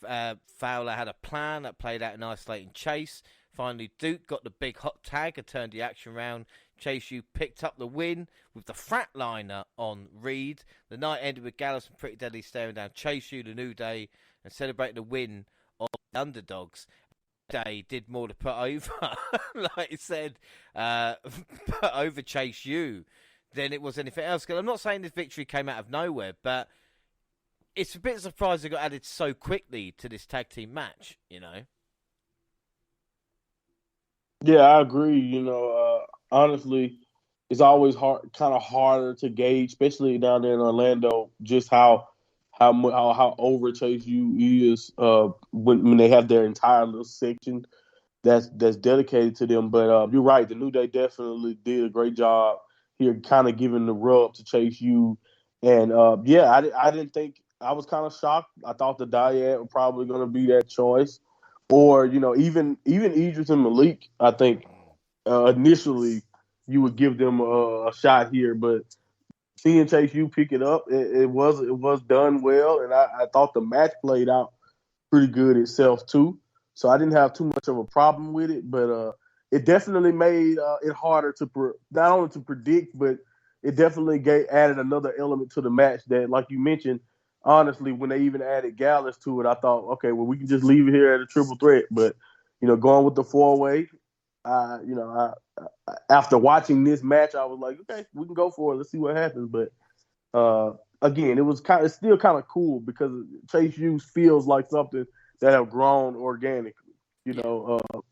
Fowler had a plan that played out in isolating Chase. Finally, Duke got the big hot tag and turned the action round. Chase U picked up the win with the Fratliner on Reed. The night ended with Gallus and Pretty Deadly staring down Chase U, the New Day, and celebrating the win of the underdogs. Day did more to put over, like I said, put over Chase U than it was anything else. Because I'm not saying this victory came out of nowhere, but it's a bit surprising it got added so quickly to this tag team match, Yeah, I agree. Honestly, it's always kind of harder to gauge, especially down there in Orlando, just how over Chase U is when they have their entire little section that's dedicated to them. But you're right, the New Day definitely did a great job here, kind of giving the rub to Chase U. And I didn't think, I was kind of shocked. I thought the Dyad were probably going to be that choice, or even Idris and Malik. I think initially you would give them a shot here, but seeing Chase U pick it up, it was done well, and I thought the match played out pretty good itself too. So I didn't have too much of a problem with it, but it definitely made it harder to not only to predict, but it definitely added another element to the match that, like you mentioned, honestly, when they even added Gallus to it, I thought, okay, well, we can just leave it here at a triple threat. But going with the 4-way, after watching this match, I was like, okay, we can go for it. Let's see what happens. But again, it's still kind of cool because Chase Hughes feels like something that have grown organically,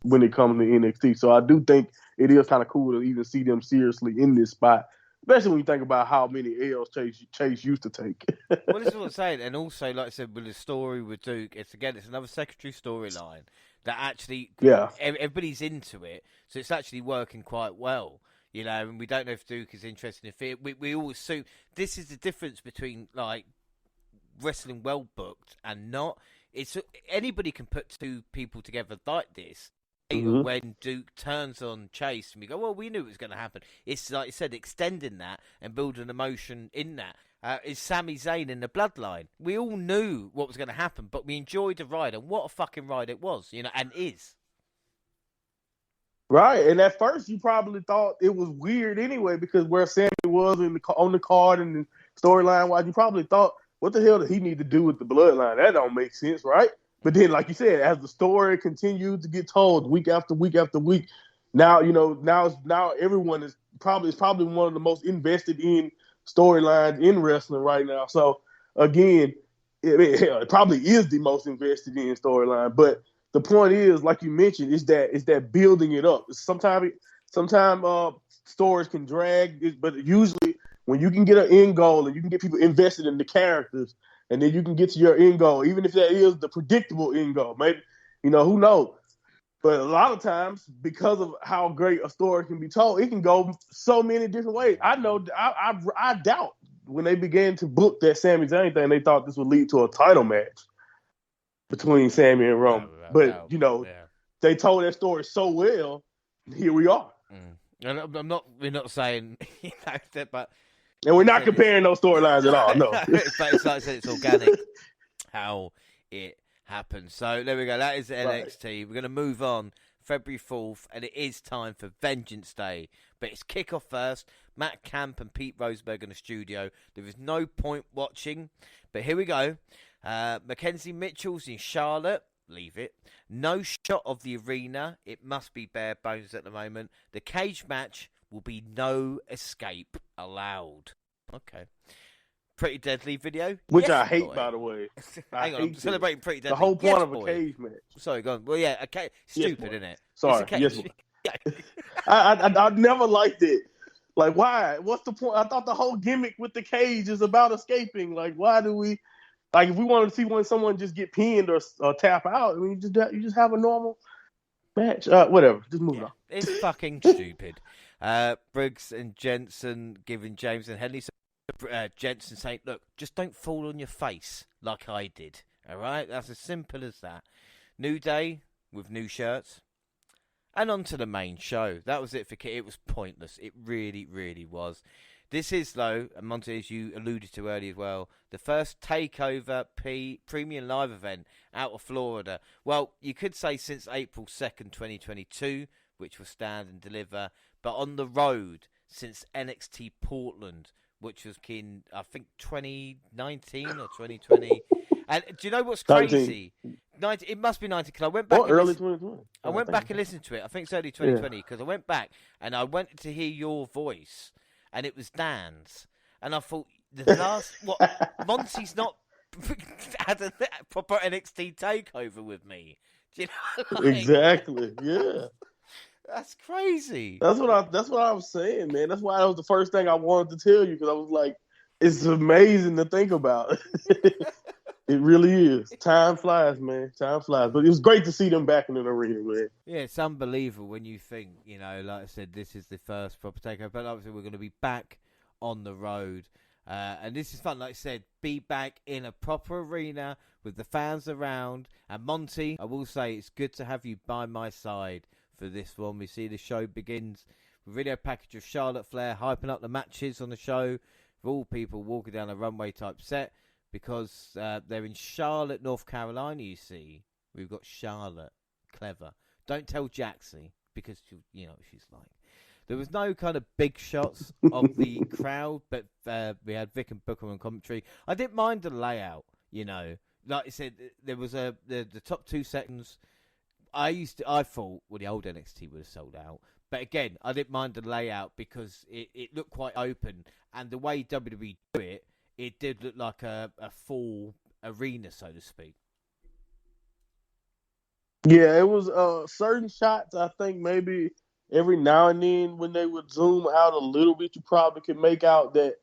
when it comes to NXT. So I do think it is kind of cool to even see them seriously in this spot, especially when you think about how many L's Chase used to take. Well, this is what I'm saying. And also, like I said, with the story with Duke, it's another secondary storyline that actually, everybody's into it. So it's actually working quite well. And we don't know if Duke is interested in it. We all assume this is the difference between like wrestling well booked and not. It's anybody can put two people together like this. Mm-hmm. When Duke turns on Chase, and we go, well, we knew it was going to happen. It's like you said, extending that and building emotion in that. Is Sami Zayn in the bloodline? We all knew what was going to happen, but we enjoyed the ride, and what a fucking ride it was, and is. Right, and at first you probably thought it was weird anyway because where Sammy was on the card and the storyline wise, you probably thought, what the hell did he need to do with the bloodline? That don't make sense, right? But then, like you said, as the story continued to get told week after week after week, now everyone is probably one of the most invested in storylines in wrestling right now. So again, it probably is the most invested in storyline. But the point is, like you mentioned, is that building it up. Sometimes stories can drag, but usually when you can get an end goal and you can get people invested in the characters, and then you can get to your end goal, even if that is the predictable end goal. Maybe, who knows? But a lot of times, because of how great a story can be told, it can go so many different ways. I know, I doubt when they began to book that Sami Zayn thing, they thought this would lead to a title match between Sami and Roman. But, they told that story so well, here we are. And we're not saying, that, but... And we're not comparing those storylines at all, no. But it's like I said, it's organic how it happens. So there we go. That is NXT. Right. We're going to move on February 4th, and it is time for Vengeance Day. But it's kickoff first. Matt Camp and Pete Rosenberg in the studio. There is no point watching. But here we go. Mackenzie Mitchell's in Charlotte. Leave it. No shot of the arena. It must be bare bones at the moment. The cage match will be no escape allowed. Okay. Pretty Deadly video. Which yes, I hate, boy. By the way. Hang on, I'm celebrating Pretty Deadly. The whole point of a cage match. Sorry, go on. Well, yeah, okay. Stupid, yes, isn't it? Sorry, yes. I never liked it. Like, why? What's the point? I thought the whole gimmick with the cage is about escaping. Like, why do we... Like, if we want to see when someone just get pinned or tap out, I mean, you just have a normal match. Whatever. Just move on. It's fucking stupid. Briggs and Jensen giving James and Henley... Jensen saying, look, just don't fall on your face like I did. All right? That's as simple as that. New Day with new shirts. And on to the main show. That was it for Kit. It was pointless. It really, really was. This is, though, and Monty, as you alluded to earlier as well, the first TakeOver Premium Live event out of Florida. Well, you could say since April 2nd, 2022, which will stand and deliver, but on the road since NXT Portland, which was in, I think, 2019 or 2020. And do you know what's crazy? 19, it must be 19, because I went back. Early 2020. I went back and listened to it. I think it's early 2020, because I went back and I went to hear your voice, and it was Dan's. And I thought, the last, Monty's not had a proper NXT takeover with me. Do you know? Exactly, yeah. That's crazy. That's what I was saying, man. That's why that was the first thing I wanted to tell you, because I was like, it's amazing to think about. It really is. Time flies, man. Time flies. But it was great to see them back in the arena, man. Yeah, it's unbelievable when you think, like I said, this is the first proper takeover. But obviously, we're going to be back on the road. And this is fun, like I said, be back in a proper arena with the fans around. And Monty, I will say, it's good to have you by my side for this one. We see the show begins with a video package of Charlotte Flair hyping up the matches on the show, with all people walking down a runway type set, because they're in Charlotte, North Carolina, you see. We've got Charlotte. Clever. Don't tell Jaxie, because you know what she's like. There was no kind of big shots of the crowd, but we had Vic and Booker on commentary. I didn't mind the layout, you know. Like I said, there was the top 2 seconds. I thought, well, the old NXT would have sold out. But again, I didn't mind the layout because it looked quite open. And the way WWE do it, it did look like a full arena, so to speak. Yeah, it was certain shots, I think maybe every now and then when they would zoom out a little bit, you probably could make out that,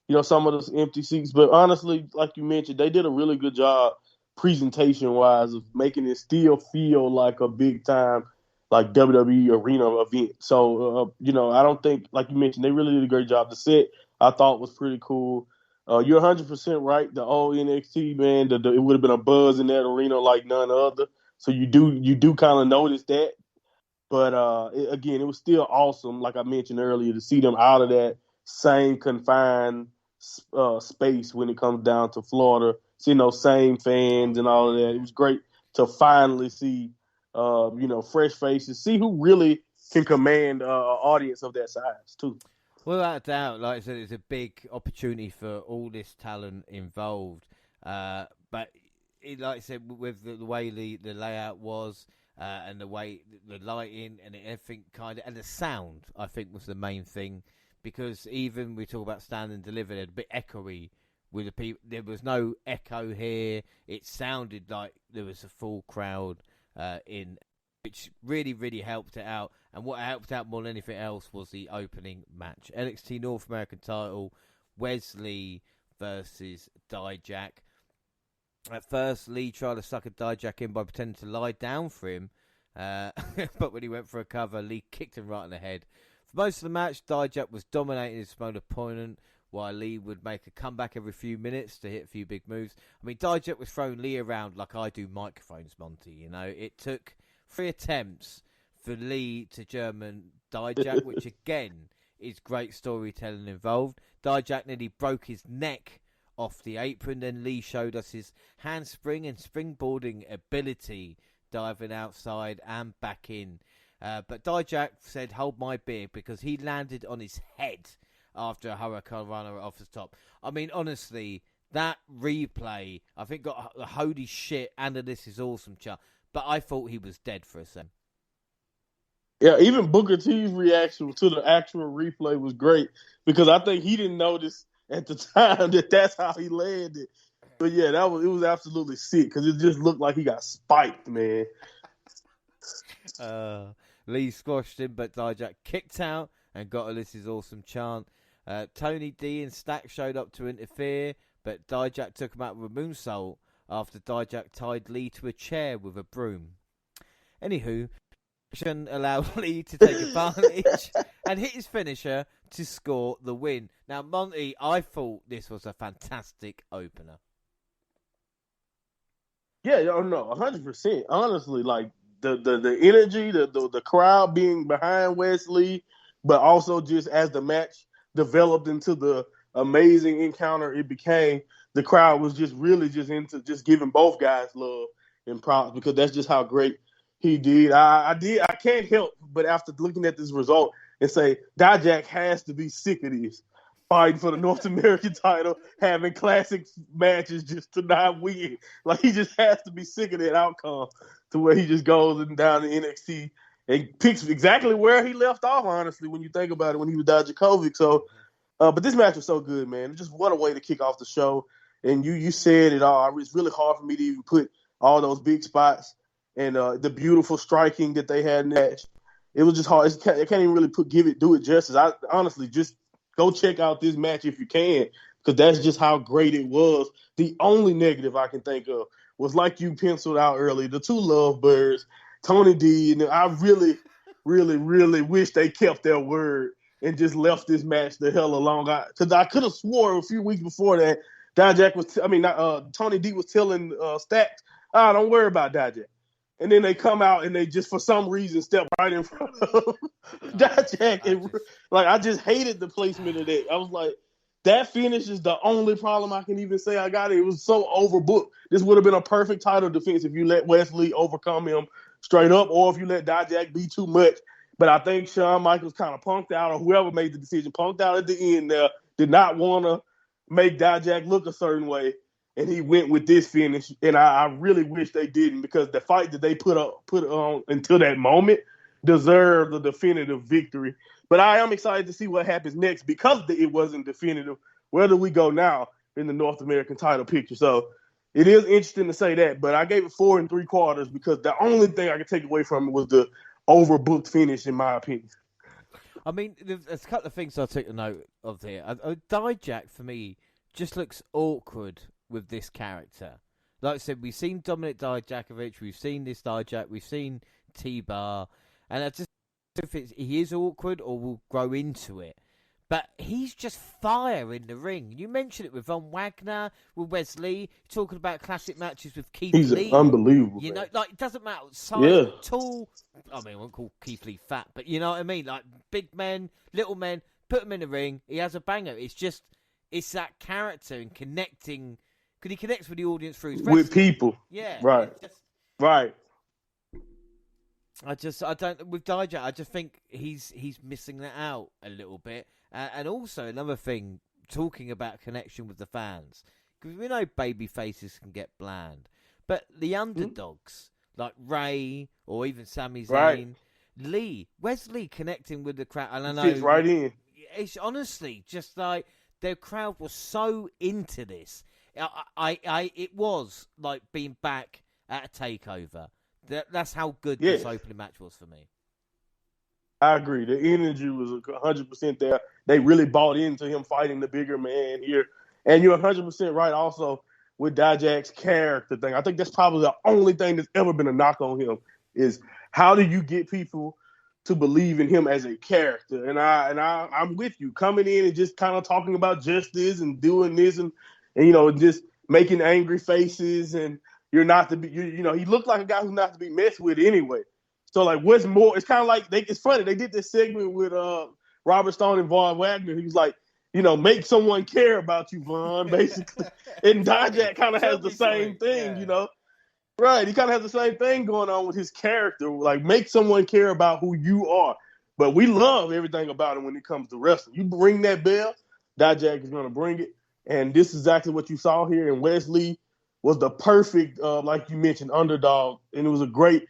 you know, some of those empty seats. But honestly, like you mentioned, they did a really good job presentation-wise of making it still feel like a big-time, like WWE arena event. So, you know, I don't think, like you mentioned, they really did a great job. The set, I thought, was pretty cool. You're 100% right. The old NXT, man, it would have been a buzz in that arena like none other. So you do kind of notice that. But again, it was still awesome, like I mentioned earlier, to see them out of that same confined space when it comes down to Florida, seeing those same fans and all of that. It was great to finally see, you know, fresh faces, see who really can command an audience of that size, too. Well, without a doubt, like I said, it's a big opportunity for all this talent involved. But like I said, with the way the layout was, and the way the lighting and everything kind of, and the sound, I think was the main thing, because even we talk about Stand and Deliver, they're a bit echoey with the people. There was no echo here. It sounded like there was a full crowd in, which really, really helped it out. And what helped out more than anything else was the opening match. NXT North American title, Wesley versus Dijak. At first, Lee tried to sucker Dijak in by pretending to lie down for him. But when he went for a cover, Lee kicked him right in the head. For most of the match, Dijak was dominating his own opponent, while Lee would make a comeback every few minutes to hit a few big moves. I mean, Dijak was throwing Lee around like I do microphones, Monty. You know, it took 3 attempts for Lee to German Dijak, which again is great storytelling involved. Dijak nearly broke his neck off the apron. Then Lee showed us his handspring and springboarding ability, diving outside and back in. But Dijak said, "Hold my beer," because he landed on his head after a Hurricane Runner off the top. I mean, honestly, that replay, I think, got the holy shit and a "this is awesome" chart. But I thought he was dead for a second. Yeah, even Booker T's reaction to the actual replay was great, because I think he didn't notice at the time that that's how he landed. But yeah, it was absolutely sick, because it just looked like he got spiked, man. Lee squashed him, but Dijak kicked out and got a "this is awesome" chant. Tony D and Stack showed up to interfere, but Dijak took him out with a moonsault after Dijak tied Lee to a chair with a broom. Anywho, allowed Lee to take advantage and hit his finisher to score the win. Now, Monty, I thought this was a fantastic opener. Yeah, no, 100%. Honestly, like the energy, the crowd being behind Wesley, but also just as the match developed into the amazing encounter it became, the crowd was just really just into just giving both guys love and props, because that's just how great he did. I can't help but, after looking at this result, and say Dijak has to be sick of this, fighting for the North American title, having classic matches just to not win. Like, he just has to be sick of that outcome, to where he just goes down to NXT and picks exactly where he left off, honestly, when you think about it, when he was Dijakovic. So, but this match was so good, man. Just what a way to kick off the show. And you said it all. It's really hard for me to even put all those big spots and the beautiful striking that they had in that match. It was just hard. I can't even really do it justice. I honestly, just go check out this match if you can, because that's just how great it was. The only negative I can think of was, like you penciled out earlier, the 2 lovebirds, Tony D, and I really, really, really wish they kept their word and just left this match the hell alone. Because I could have swore a few weeks before that Tony D was telling Stacks, don't worry about Dijak. And then they come out and they just, for some reason, step right in front of Dijak. I just hated the placement of that. I was like, that finish is the only problem I can even say I got. It was so overbooked. This would have been a perfect title defense if you let Wesley overcome him straight up, or if you let Dijak be too much. But I think Shawn Michaels kind of punked out, or whoever made the decision punked out at the end there, did not want to make Dijak look a certain way, and he went with this finish. And I really wish they didn't, because the fight that they put on until that moment deserved the definitive victory. But I am excited to see what happens next, because it wasn't definitive. Where do we go now in the North American title picture? So it is interesting to say that, but I gave it 4 3/4 because the only thing I could take away from it was the overbooked finish, in my opinion. I mean, there's a couple of things I took a note of here. Dijak, for me, just looks awkward with this character. Like I said, we've seen Dominic Dijakovic, we've seen this Dijak, we've seen T-Bar, and I just don't know if he is awkward or will grow into it. But he's just fire in the ring. You mentioned it with Von Wagner, with Wesley, talking about classic matches with Keith Lee. He's unbelievable. You know, man. like, it doesn't matter. Size, tall. I mean, I won't call Keith Lee fat, but you know what I mean? Like, big men, little men, put him in the ring. He has a banger. It's that character and connecting. Because he connects with the audience through his wrestling. With people. Yeah. Right. Right. With Dijak, I just think he's missing that out a little bit. And also another thing, talking about connection with the fans, because we know baby faces can get bland, but the underdogs like Ray or even Sami Zayn, Lee, Wesley connecting with the crowd, and I know fits right in. It's honestly just like the crowd was so into this. It was like being back at a takeover. That's how good this opening match was for me. I agree. The energy was 100% there. They really bought into him fighting the bigger man here. And you're 100% right also with Dijak's character thing. I think that's probably the only thing that's ever been a knock on him, is how do you get people to believe in him as a character? And I'm with you. Coming in and just kind of talking about justice and doing this and you know, just making angry faces, and you're not to be, you know, he looked like a guy who's not to be messed with anyway. So, like, what's more? It's kind of like it's funny. They did this segment with Robert Stone and Von Wagner. He was like, you know, make someone care about you, Von, basically. And Dijak kind of has the same thing, you know. Right. He kind of has the same thing going on with his character. Like, make someone care about who you are. But we love everything about him when it comes to wrestling. You bring that bell, Dijak is going to bring it. And this is exactly what you saw here. And Wesley was the perfect, like you mentioned, underdog. And it was a great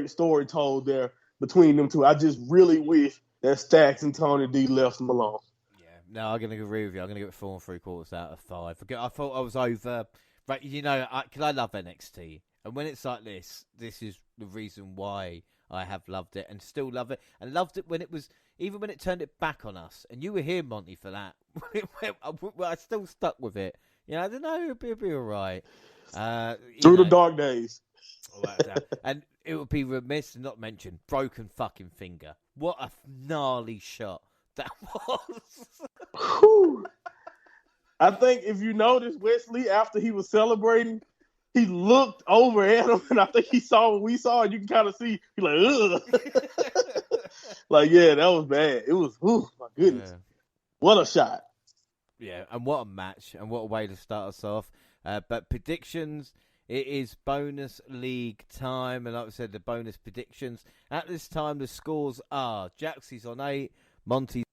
story told there between them two. I just really wish that Stacks and Tony D left them alone. Yeah, no, I'm going to agree with you. I'm going to give it 4 3/4 out of 5. I thought I was over. Right, you know, because I love NXT. And when it's like this is the reason why I have loved it and still love it. And loved it when it was, even when it turned it back on us. And you were here, Monty, for that. I still stuck with it. You know, I don't know, it'll be all right. Through the dark days. And it would be remiss to not mention broken fucking finger. What a gnarly shot that was. I think if you notice, Wesley, after he was celebrating, he looked over at him, and I think he saw what we saw, and you can kind of see, he's like, ugh. Like, yeah, that was bad. It was, my goodness. Yeah. What a shot. Yeah, and what a match, and what a way to start us off. But predictions, it is bonus league time, and like I said, the bonus predictions. At this time, the scores are Jaxie's on 8, Monty,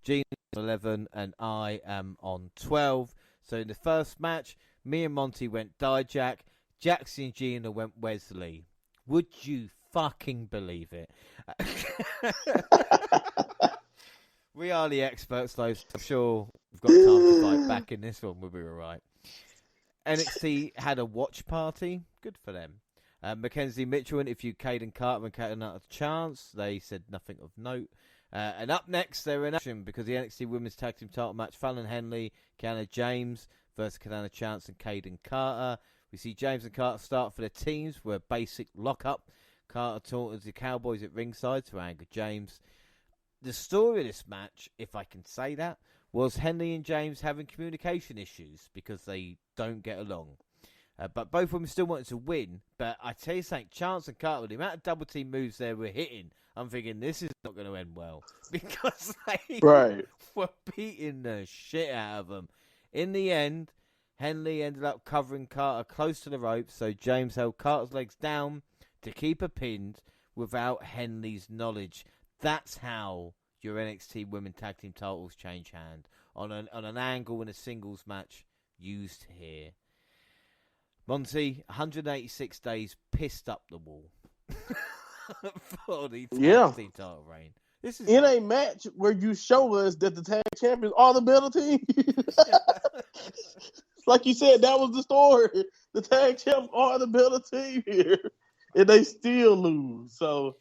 Gene on 11, and I am on 12. So in the first match, me and Monty went Dijak, Jaxie and Gina went Wesley. Would you fucking believe it? We are the experts, though. So I'm sure we've got time to fight back in this one. We'll be all right. NXT had a watch party. Good for them. Mackenzie Mitchell interviewed Caden Carter and Caden had a chance. They said nothing of note. And up next, they're in action because the NXT Women's Tag Team title match, Fallon Henley, Kiana James versus Kiana Chance and Caden Carter. We see James and Carter start for their teams with a basic lock-up. Carter taunted the Cowboys at ringside to anger James. The story of this match, if I can say that, was Henley and James having communication issues because they don't get along. But both of them still wanted to win. But I tell you something, Chance and Carter, the amount of double team moves they were hitting, I'm thinking this is not going to end well because they were beating the shit out of them. In the end, Henley ended up covering Carter close to the ropes, so James held Carter's legs down to keep her pinned without Henley's knowledge. That's how your NXT Women Tag Team titles change hand on an angle in a singles match used here. Monty, 186 days pissed up the wall for the tag team title reign. This is in a match where you show us that the tag champions are the better team. Like you said, that was the story. The tag champs are the better team here, and they still lose. So,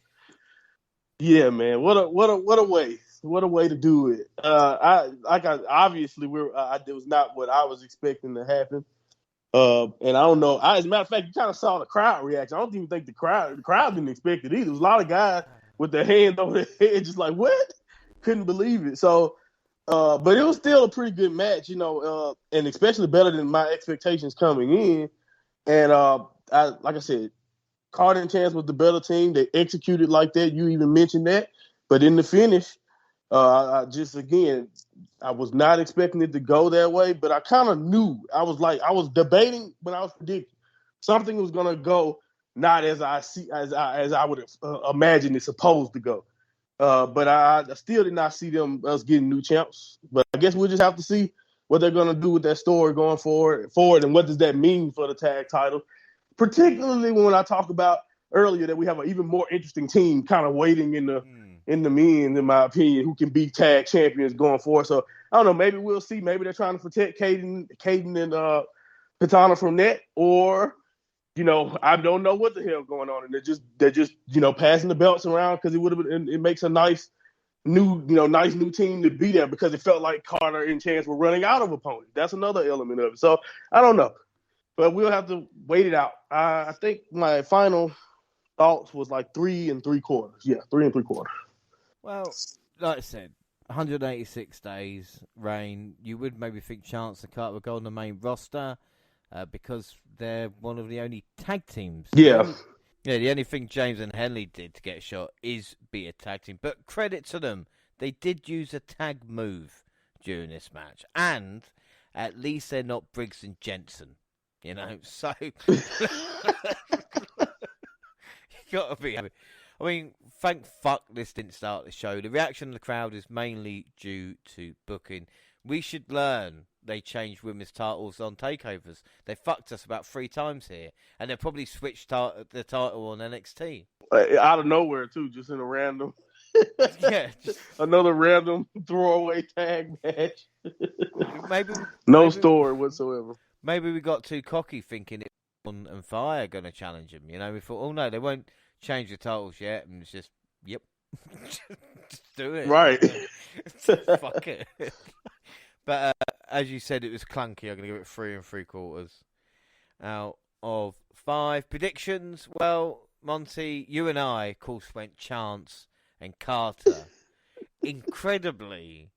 yeah, man, what a way, what a way to do it. Obviously it was not what I was expecting to happen. And I don't know. As a matter of fact, you kind of saw the crowd reaction. I don't even think the crowd didn't expect it either. There was a lot of guys with their hands over their head, just like, what? Couldn't believe it. So, but it was still a pretty good match, and especially better than my expectations coming in. And like I said, Carter and Chance was the better team. They executed like that. You even mentioned that. But in the finish, I was not expecting it to go that way, but I kind of knew. I was debating when I was predicting something was going to go not as I would imagine it's supposed to go. But I still did not see us getting new champs. But I guess we'll just have to see what they're going to do with that story going forward, and what does that mean for the tag title, particularly when I talk about earlier that we have an even more interesting team kind of waiting in the men, in my opinion, who can be tag champions going forward. So I don't know. Maybe we'll see. Maybe they're trying to protect Caden and Katana from that, or I don't know what the hell going on, and they're just passing the belts around because it makes a nice new team to be there, because it felt like Carter and Chance were running out of opponents. That's another element of it. So I don't know, but we'll have to wait it out. I think my final thoughts was like 3 3/4. Yeah, 3 3/4. Well, like I said, 186 days reign. You would maybe think Chance and Carter would go on the main roster because they're one of the only tag teams. Yeah. Yeah, the only thing James and Henley did to get a shot is be a tag team. But credit to them, they did use a tag move during this match. And at least they're not Briggs and Jensen, So you got to be happy. I mean, thank fuck this didn't start the show. The reaction of the crowd is mainly due to booking. We should learn they changed women's titles on takeovers. They fucked us about 3 times here, and they probably switched the title on NXT out of nowhere too, just in a random, another random throwaway tag match. maybe story whatsoever. Maybe we got too cocky thinking it was and Fire are going to challenge him. We thought, oh no, they won't change the titles yet, and it's just, yep, just do it, right? Fuck it. But as you said, it was clunky. I'm going to give it 3 3/4 out of 5 predictions. Well, Monty, you and I, of course, went Chance and Carter. Incredibly,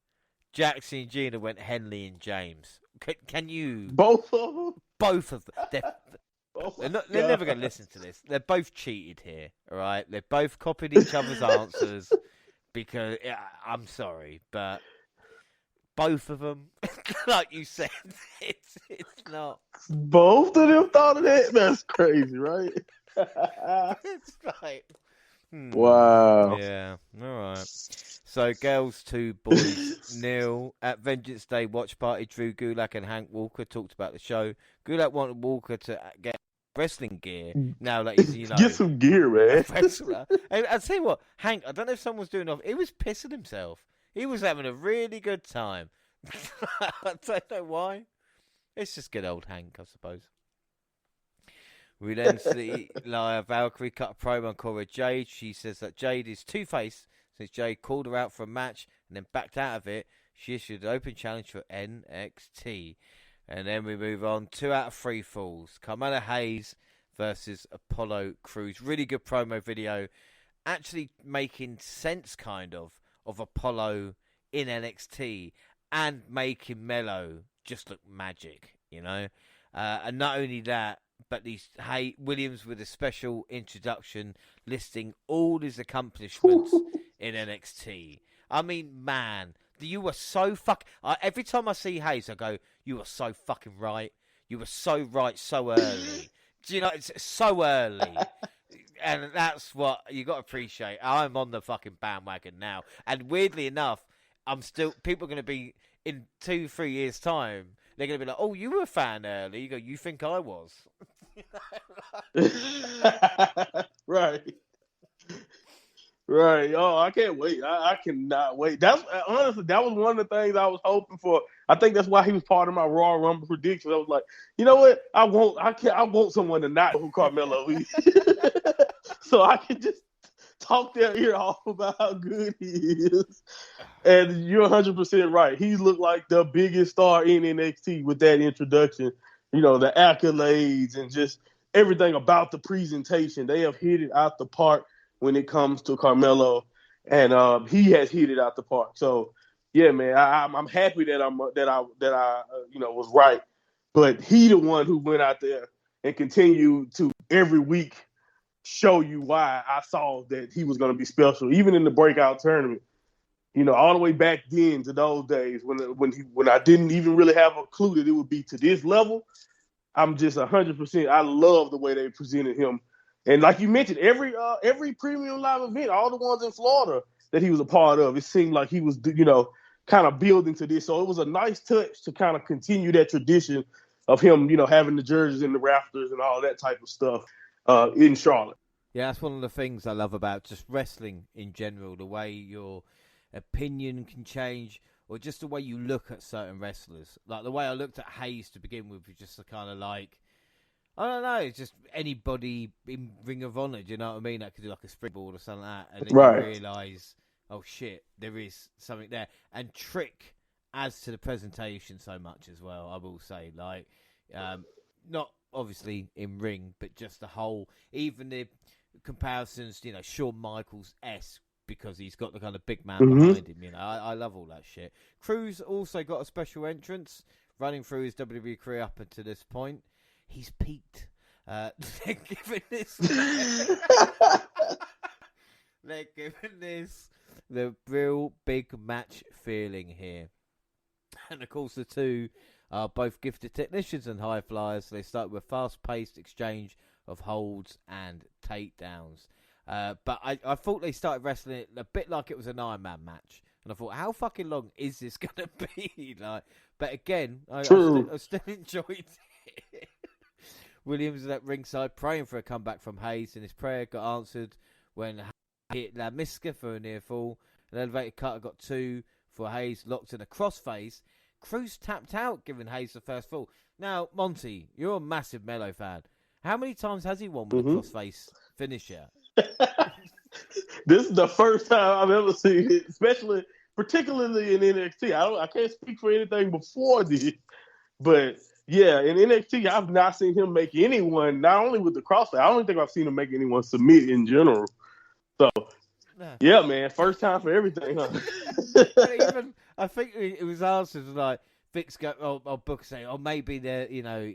Jackson and Gina went Henley and James. Can you? Both of them? Both of them. They're never going to listen to this. They're both cheated here, all right? They're both copied each other's answers because, I'm sorry, but both of them, like you said, it's not. Both of them thought of that? That's crazy, right? It's like, wow. Yeah, all right. So, girls 2, boys 0. At Vengeance Day watch party, Drew Gulak and Hank Walker talked about the show. Gulak wanted Walker to get wrestling gear. Now, like get some gear, man. Wrestler. And I'll tell you what, Hank, I don't know if someone's doing off. He was pissing himself. He was having a really good time. I don't know why. It's just good old Hank, I suppose. We then see Valkyrie cut a promo on Cora Jade. She says that Jade is two-faced since Jade called her out for a match and then backed out of it. She issued an open challenge for NXT. And then we move on. 2 out of 3 falls. Carmella Hayes versus Apollo Crews. Really good promo video. Actually making sense, kind of Apollo in NXT and making Mello just look magic, And not only that, but Williams with a special introduction listing all his accomplishments in NXT. I mean, man, you were so every time I see Hayes, I go, you were so fucking right. You were so right so early. Do you know, it's so early. And that's what you got to appreciate. I'm on the fucking bandwagon now. And weirdly enough, people are going to be, in 2-3 years' time, they're going to be like, oh, you were a fan early. You go, you think I was? Right. Right. Oh, I can't wait. I cannot wait. That's honestly, that was one of the things I was hoping for. I think that's why he was part of my Royal Rumble prediction. I was like, you know what? I want someone to not know who Carmelo is. So I can just talk their ear off about how good he is. And you're 100% right. He looked like the biggest star in NXT with that introduction. You know, the accolades and just everything about the presentation. They have hit it out the park when it comes to Carmelo, and he has hit it out the park. So, yeah, man, I'm happy that I was right. But he the one who went out there and continued to every week show you why I saw that he was going to be special, even in the breakout tournament. You know, all the way back then to those days when I didn't even really have a clue that it would be to this level. I'm just 100%. I love the way they presented him. And like you mentioned, every premium live event, all the ones in Florida that he was a part of, it seemed like he was, kind of building to this. So it was a nice touch to kind of continue that tradition of him, having the jerseys and the rafters and all that type of stuff in Charlotte. Yeah, that's one of the things I love about just wrestling in general, the way your opinion can change or just the way you look at certain wrestlers. Like the way I looked at Hayes to begin with was just a kind of like, I don't know, it's just anybody in Ring of Honor, do you know what I mean? That could do like a springboard or something like that. And then you realise, oh shit, there is something there. And Trick adds to the presentation so much as well, I will say. Like, not obviously in ring, but just the whole, even the comparisons, Shawn Michaels-esque, because he's got the kind of big man behind him, I love all that shit. Cruz also got a special entrance, running through his WWE career up until this point. He's peaked. They're giving this the real big match feeling here. And of course the two are both gifted technicians and high flyers, so they start with a fast-paced exchange of holds and takedowns. But I thought they started wrestling it a bit like it was an Iron Man match. And I thought, how fucking long is this going to be? But again, I still enjoyed it. Williams was at ringside praying for a comeback from Hayes, and his prayer got answered when he hit La Miska for a near fall. An elevated cutter got 2 for Hayes, locked in a crossface. Cruz tapped out, giving Hayes the first fall. Now, Monty, you're a massive Melo fan. How many times has he won with a crossface finisher? This is the first time I've ever seen it, particularly in NXT. I can't speak for anything before this, but yeah, in NXT, I've not seen him make anyone, not only with the crossface, I don't think I've seen him make anyone submit in general. So, yeah, man, first time for everything, huh? Even, I think it was answered like, Vic's go, or Booker say, maybe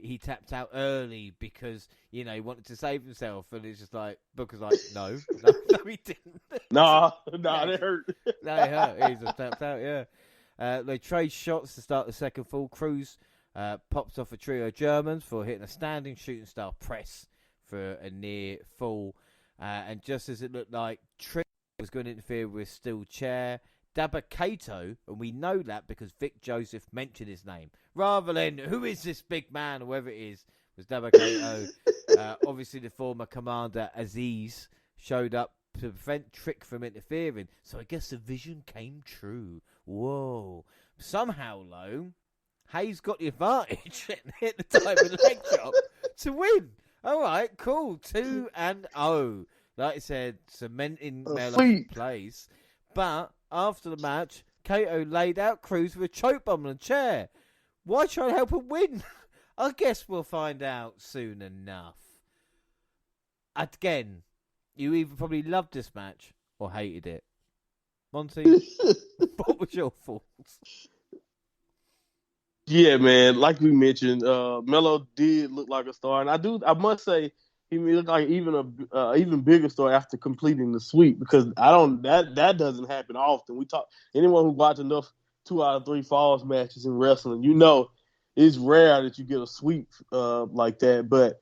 he tapped out early because, he wanted to save himself. And it's just like, Booker's like, no, he didn't. Nah, that hurt. No, it hurt. He just tapped out, yeah. They trade shots to start the second fall. Cruz pops off a trio of Germans for hitting a standing shooting star press for a near fall. And just as it looked like Trick was going to interfere with steel chair, Dabba Kato, and we know that because Vic Joseph mentioned his name, rather than who is this big man, or whoever it is, was Dabba Kato. Obviously, the former commander Aziz showed up to prevent Trick from interfering, so I guess the vision came true. Whoa. Somehow, though, Hayes got the advantage and hit the time with a leg drop to win. All right, cool. 2-0. Like I said, cementing Melo's place. But after the match, Kato laid out Cruz with a choke bomb on a chair. Why try to help him win? I guess we'll find out soon enough. Again, you either probably loved this match or hated it. Monty, what was your thoughts? Yeah, man. Like we mentioned, Melo did look like a star, and I must say, he looked like even bigger star after completing the sweep, because that doesn't happen often. Anyone who watched enough 2 out of 3 falls matches in wrestling, it's rare that you get a sweep like that. But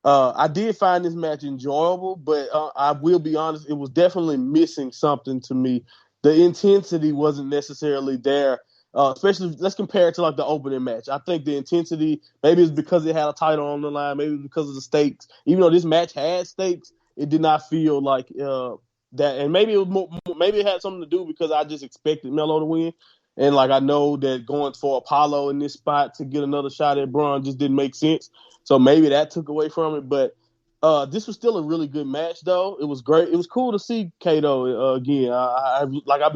I did find this match enjoyable, but I will be honest, it was definitely missing something to me. The intensity wasn't necessarily there, especially let's compare it to like the opening match. I think the intensity, maybe it's because it had a title on the line, maybe it's because of the stakes. Even though this match had stakes, it did not feel like that. And maybe it was maybe it had something to do because I just expected Melo to win. And like I know that going for Apollo in this spot to get another shot at Braun just didn't make sense. So maybe that took away from it. But this was still a really good match, though. It was great. It was cool to see Kato again.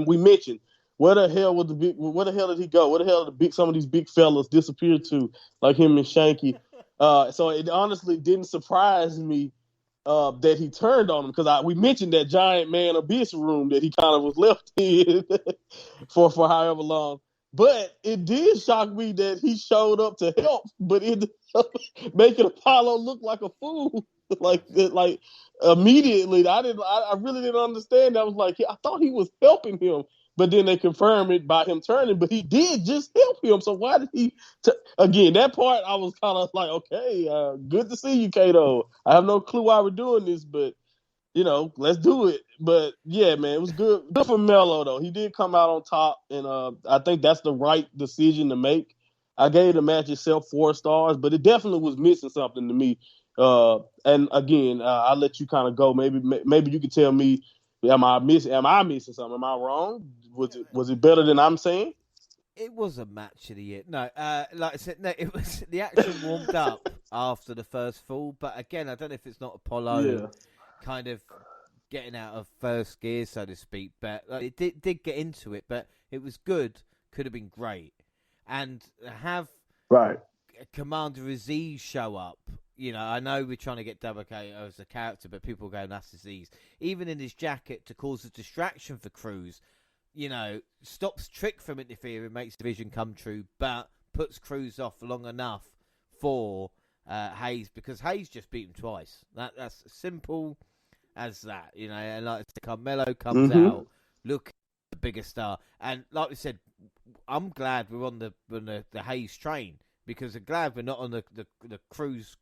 We mentioned, where the hell did he go? Where the hell did some of these big fellas disappear to, like him and Shanky? So it honestly didn't surprise me that he turned on him, because we mentioned that giant man abyss room that he kind of was left in for however long. But it did shock me that he showed up to help, but it making Apollo look like a fool. like immediately, I really didn't understand. I was like, I thought he was helping him, but then they confirmed it by him turning. But he did just help him. So why did he? Again, that part I was kind of like, okay, good to see you, Kato. I have no clue why we're doing this, but let's do it. But yeah, man, it was good. Good for Melo though. He did come out on top, and I think that's the right decision to make. I gave the match itself 4 stars, but it definitely was missing something to me. And again, I'll let you kind of go. Maybe you could tell me, am I missing something? Am I wrong? Was it better than I'm saying? It was a match of the year. No, like I said, no, it was the action warmed up after the first fall. But again, I don't know if it's not Apollo kind of getting out of first gear, so to speak. But it did get into it, but it was good. Could have been great. And have Commander Aziz show up. I know we're trying to get Double K as a character, but people are going, that's Aziz. Even in his jacket to cause a distraction for Cruz, stops Trick from interfering, makes the vision come true, but puts Cruz off long enough for Hayes, because Hayes just beat him twice. That's simple as that, and like Carmelo comes out, look at the bigger star. And like we said, I'm glad we're on the Hayes train, because I'm glad we're not on the cruise,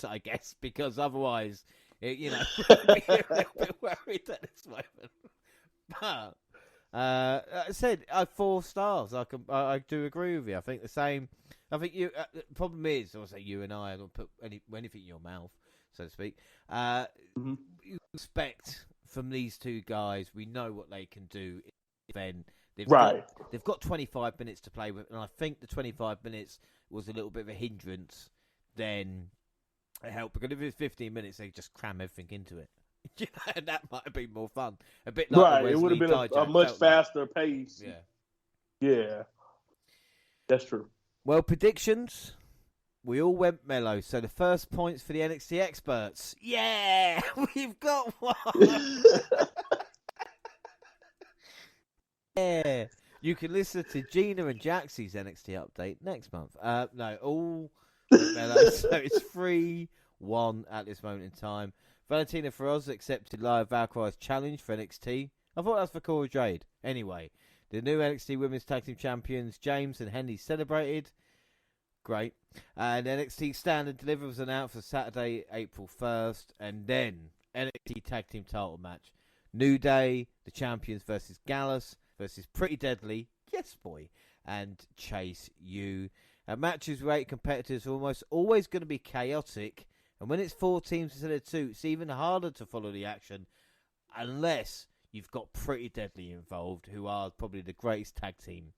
I guess, because otherwise, we'd be a little bit worried at this moment. But I said 4 stars. I do agree with you. I think the same. I think you. The problem is, I'll say you and I don't put anything in your mouth, so to speak. You expect from these two guys, we know what they can do. Then they've got 25 minutes to play with, and I think the 25 minutes was a little bit of a hindrance. Then it helped, because if it was 15 minutes, they just cram everything into it. That might have been more fun. A bit like it would have been a much faster pace. Yeah, that's true. Well, predictions. We all went Melo, so the first points for the NXT experts. Yeah, we've got one. Yeah, you can listen to Gina and Jaxie's NXT update next month. No, all Melo. So it's 3-1 at this moment in time. Valentina Feroz accepted Live Valkyrie's challenge for NXT. I thought that was for Cora Jade. Anyway, the new NXT Women's Tag Team Champions, James and Hendy, celebrated. Great. And NXT Stand and Deliver was announced for Saturday, April 1st. And then NXT Tag Team title match. New Day, the champions versus Gallus versus Pretty Deadly, yes boy, and Chase U. Matches with 8 competitors are almost always going to be chaotic. And when it's 4 teams instead of 2, it's even harder to follow the action unless you've got Pretty Deadly involved, who are probably the greatest tag team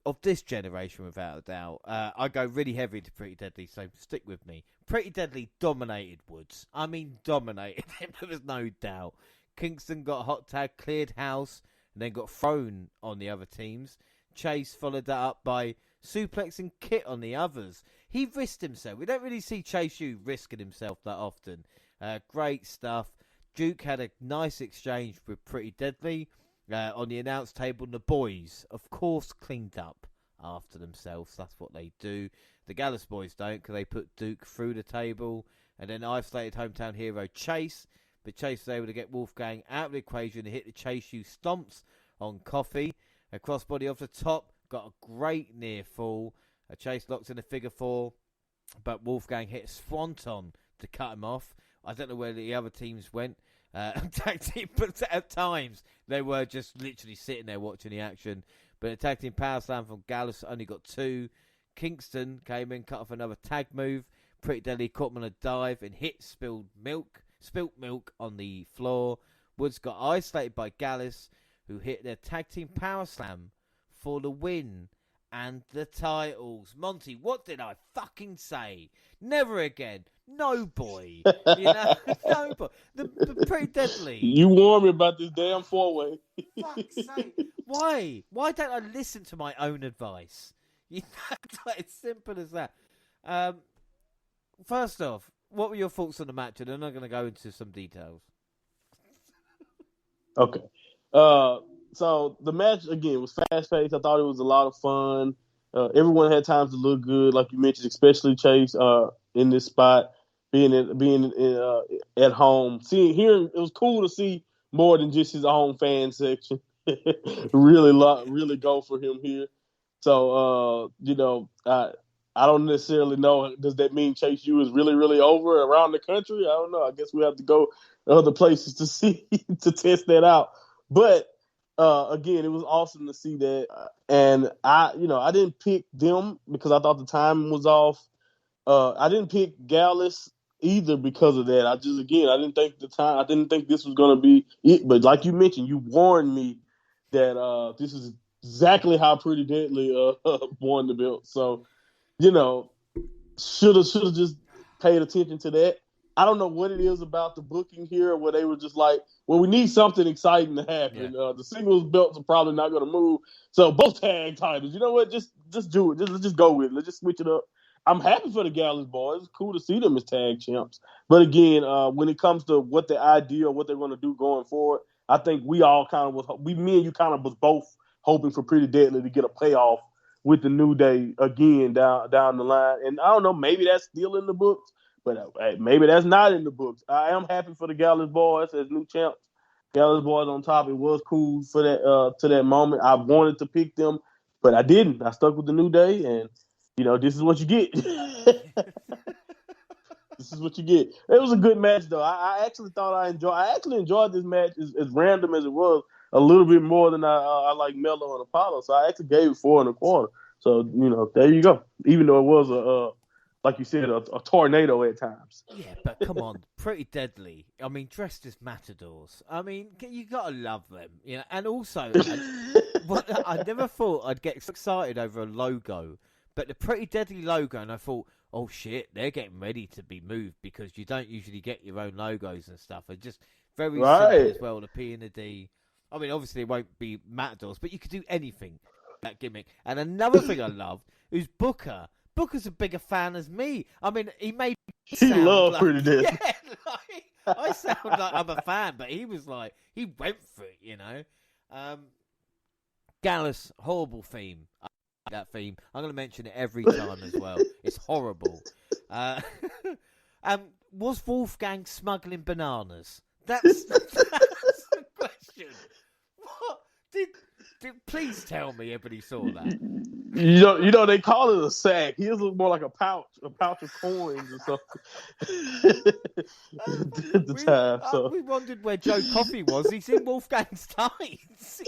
of this generation, without a doubt. I go really heavy to Pretty Deadly, so stick with me. Pretty Deadly dominated Woods. I mean, dominated him. There was no doubt. Kingston got a hot tag, cleared house, and then got thrown on the other teams. Chase followed that up by suplexing Kit on the others. He risked himself. We don't really see Chase U risking himself that often. Great stuff. Duke had a nice exchange with Pretty Deadly on the announce table. And the boys, of course, cleaned up after themselves. That's what they do. The Gallus boys don't, because they put Duke through the table. And then isolated hometown hero Chase. But Chase was able to get Wolfgang out of the equation and hit the Chase U stomps on Coffee. A crossbody off the top. Got a great near fall. Chase locks in a figure 4, but Wolfgang hit a swanton to cut him off. I don't know where the other teams went. Tag team, but at times they were just literally sitting there watching the action. But a tag team power slam from Gallus only got 2. Kingston came in, cut off another tag move. Pretty Deadly caught him on a dive and hit spilt milk on the floor. Woods got isolated by Gallus, who hit their tag team power slam for the win and the titles. Monty, what did I fucking say? Never again. No, boy. No, boy. The Pretty Deadly. You warned me about this damn 4-way. Fuck's sake. Why? Why don't I listen to my own advice? It's simple as that. First off, what were your thoughts on the match? And I'm not going to go into some details. Okay. So the match, again, was fast-paced. I thought it was a lot of fun. Everyone had times to look good, like you mentioned, especially Chase in this spot, being at home. It was cool to see more than just his own fan section. really go for him here. So, I don't necessarily know. Does that mean Chase U is really, really over around the country? I don't know. I guess we have to go to other places to see to test that out. But again, it was awesome to see that. And I didn't pick them because I thought the timing was off. I didn't pick Gallus either because of that. I didn't think this was going to be it. But like you mentioned, you warned me that this is exactly how Pretty Deadly won the belt. So, should have just paid attention to that. I don't know what it is about the booking here where they were just like, well, we need something exciting to happen. Yeah. The singles belts are probably not going to move. So both tag titles, you know what? Just do it. Let's just go with it. Let's just switch it up. I'm happy for the Gallus boys. It's cool to see them as tag champs. But again, when it comes to what the idea, what they're going to do going forward, I think me and you kind of was both hoping for Pretty Deadly to get a payoff with the New Day again down the line. And I don't know, maybe that's still in the books, but maybe that's not in the books. I am happy for the Gallus boys as new champs. Gallus boys on top. It was cool for that to that moment. I wanted to pick them, but I didn't. I stuck with the New Day, and this is what you get. This is what you get. It was a good match, though. I actually enjoyed this match as random as it was, a little bit more than I like Melo and Apollo. So I actually gave it 4.25. So, there you go. Even though it was like you said, a tornado at times. Yeah, but come on, Pretty Deadly. I mean, dressed as matadors. I mean, you gotta love them, And also, I never thought I'd get excited over a logo, but the Pretty Deadly logo, and I thought, oh shit, they're getting ready to be moved because you don't usually get your own logos and stuff. They're just very simple as well. The P and the D. I mean, obviously it won't be matadors, but you could do anything that gimmick. And another thing I loved is Booker. Booker's a bigger fan as me. I mean, he made me sound loved Pretty Deadly. Yeah, I sound like I'm a fan, but he was like, he went for it, Gallus, horrible theme. I like that theme. I'm going to mention it every time as well. It's horrible. Was Wolfgang smuggling bananas? That's the question. What please tell me everybody saw that. They call it a sack. His looks more like a pouch of coins or something. At the time, so we wondered where Joe Coffey was. He's in Wolfgang's tights.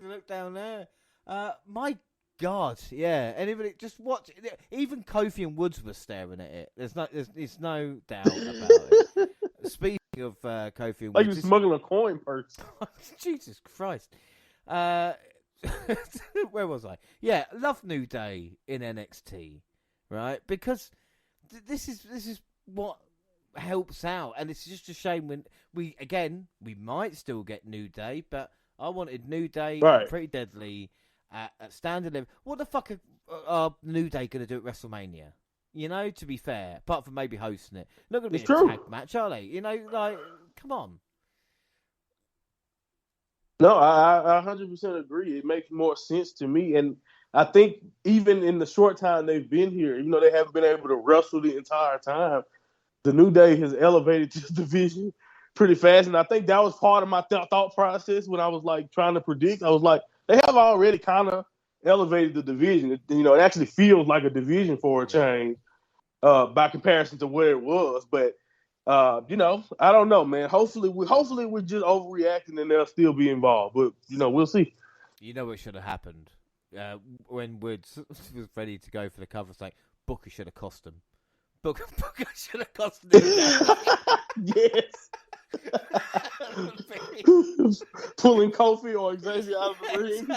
Look down there. My God, yeah. Anybody just watch it. Even Kofi and Woods were staring at it. There's no doubt about it. Speaking of Kofi and Woods, like you're smuggling a coin purse. Jesus Christ. Where was I? Yeah, love New Day in NXT, right? Because this is what helps out, and it's just a shame when we might still get New Day, but I wanted New Day, right. Pretty Deadly at standard level. What the fuck are New Day going to do at WrestleMania? To be fair, apart from maybe hosting it, not going to be a tag match, are they? Come on. No, I 100% agree. It makes more sense to me, and I think even in the short time they've been here, even though they haven't been able to wrestle the entire time, the New Day has elevated this division pretty fast, and I think that was part of my thought process when I was like trying to predict. I was like, they have already kind of elevated the division. It actually feels like a division for a change. by comparison to where it was. But I don't know, man. Hopefully we're just overreacting and they'll still be involved. But we'll see. You know what should have happened when Woods was ready to go for the cover. It's like Booker should have cost him. Booker should have cost him. Yes. Pulling Kofi or Xavier out of the ring.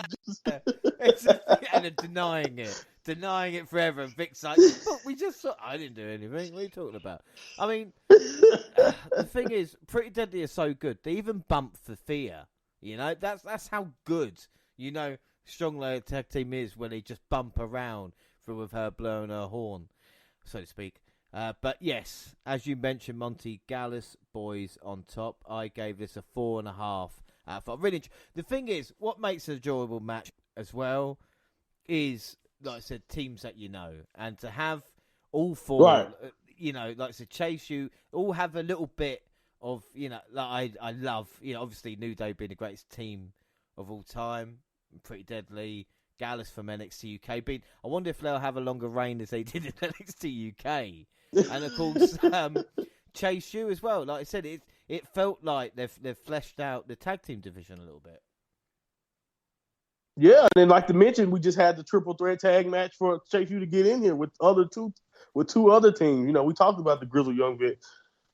And denying it forever. And Vic's like, but we just saw. I didn't do anything. What are you talking about? I mean, the thing is, Pretty Deadly are so good. They even bump for Thea. That's how good strong layer tag team is when they just bump around with her blowing her horn, so to speak. But yes, as you mentioned, Monty, Gallus boys on top. I gave this a 4.5 out of 5. Really, the thing is, what makes an enjoyable match as well is, like I said, teams that and to have all four, right. Like I said, Chase U, all have a little bit of, like I love, obviously New Day being the greatest team of all time, Pretty Deadly. Gallus from NXT UK. I wonder if they'll have a longer reign as they did in NXT UK. And of course, Chase U as well. Like I said, it felt like they've fleshed out the tag team division a little bit. Yeah, and then like to mention, we just had the triple threat tag match for Chase U to get in here with two other teams. We talked about the Grizzled Young Vets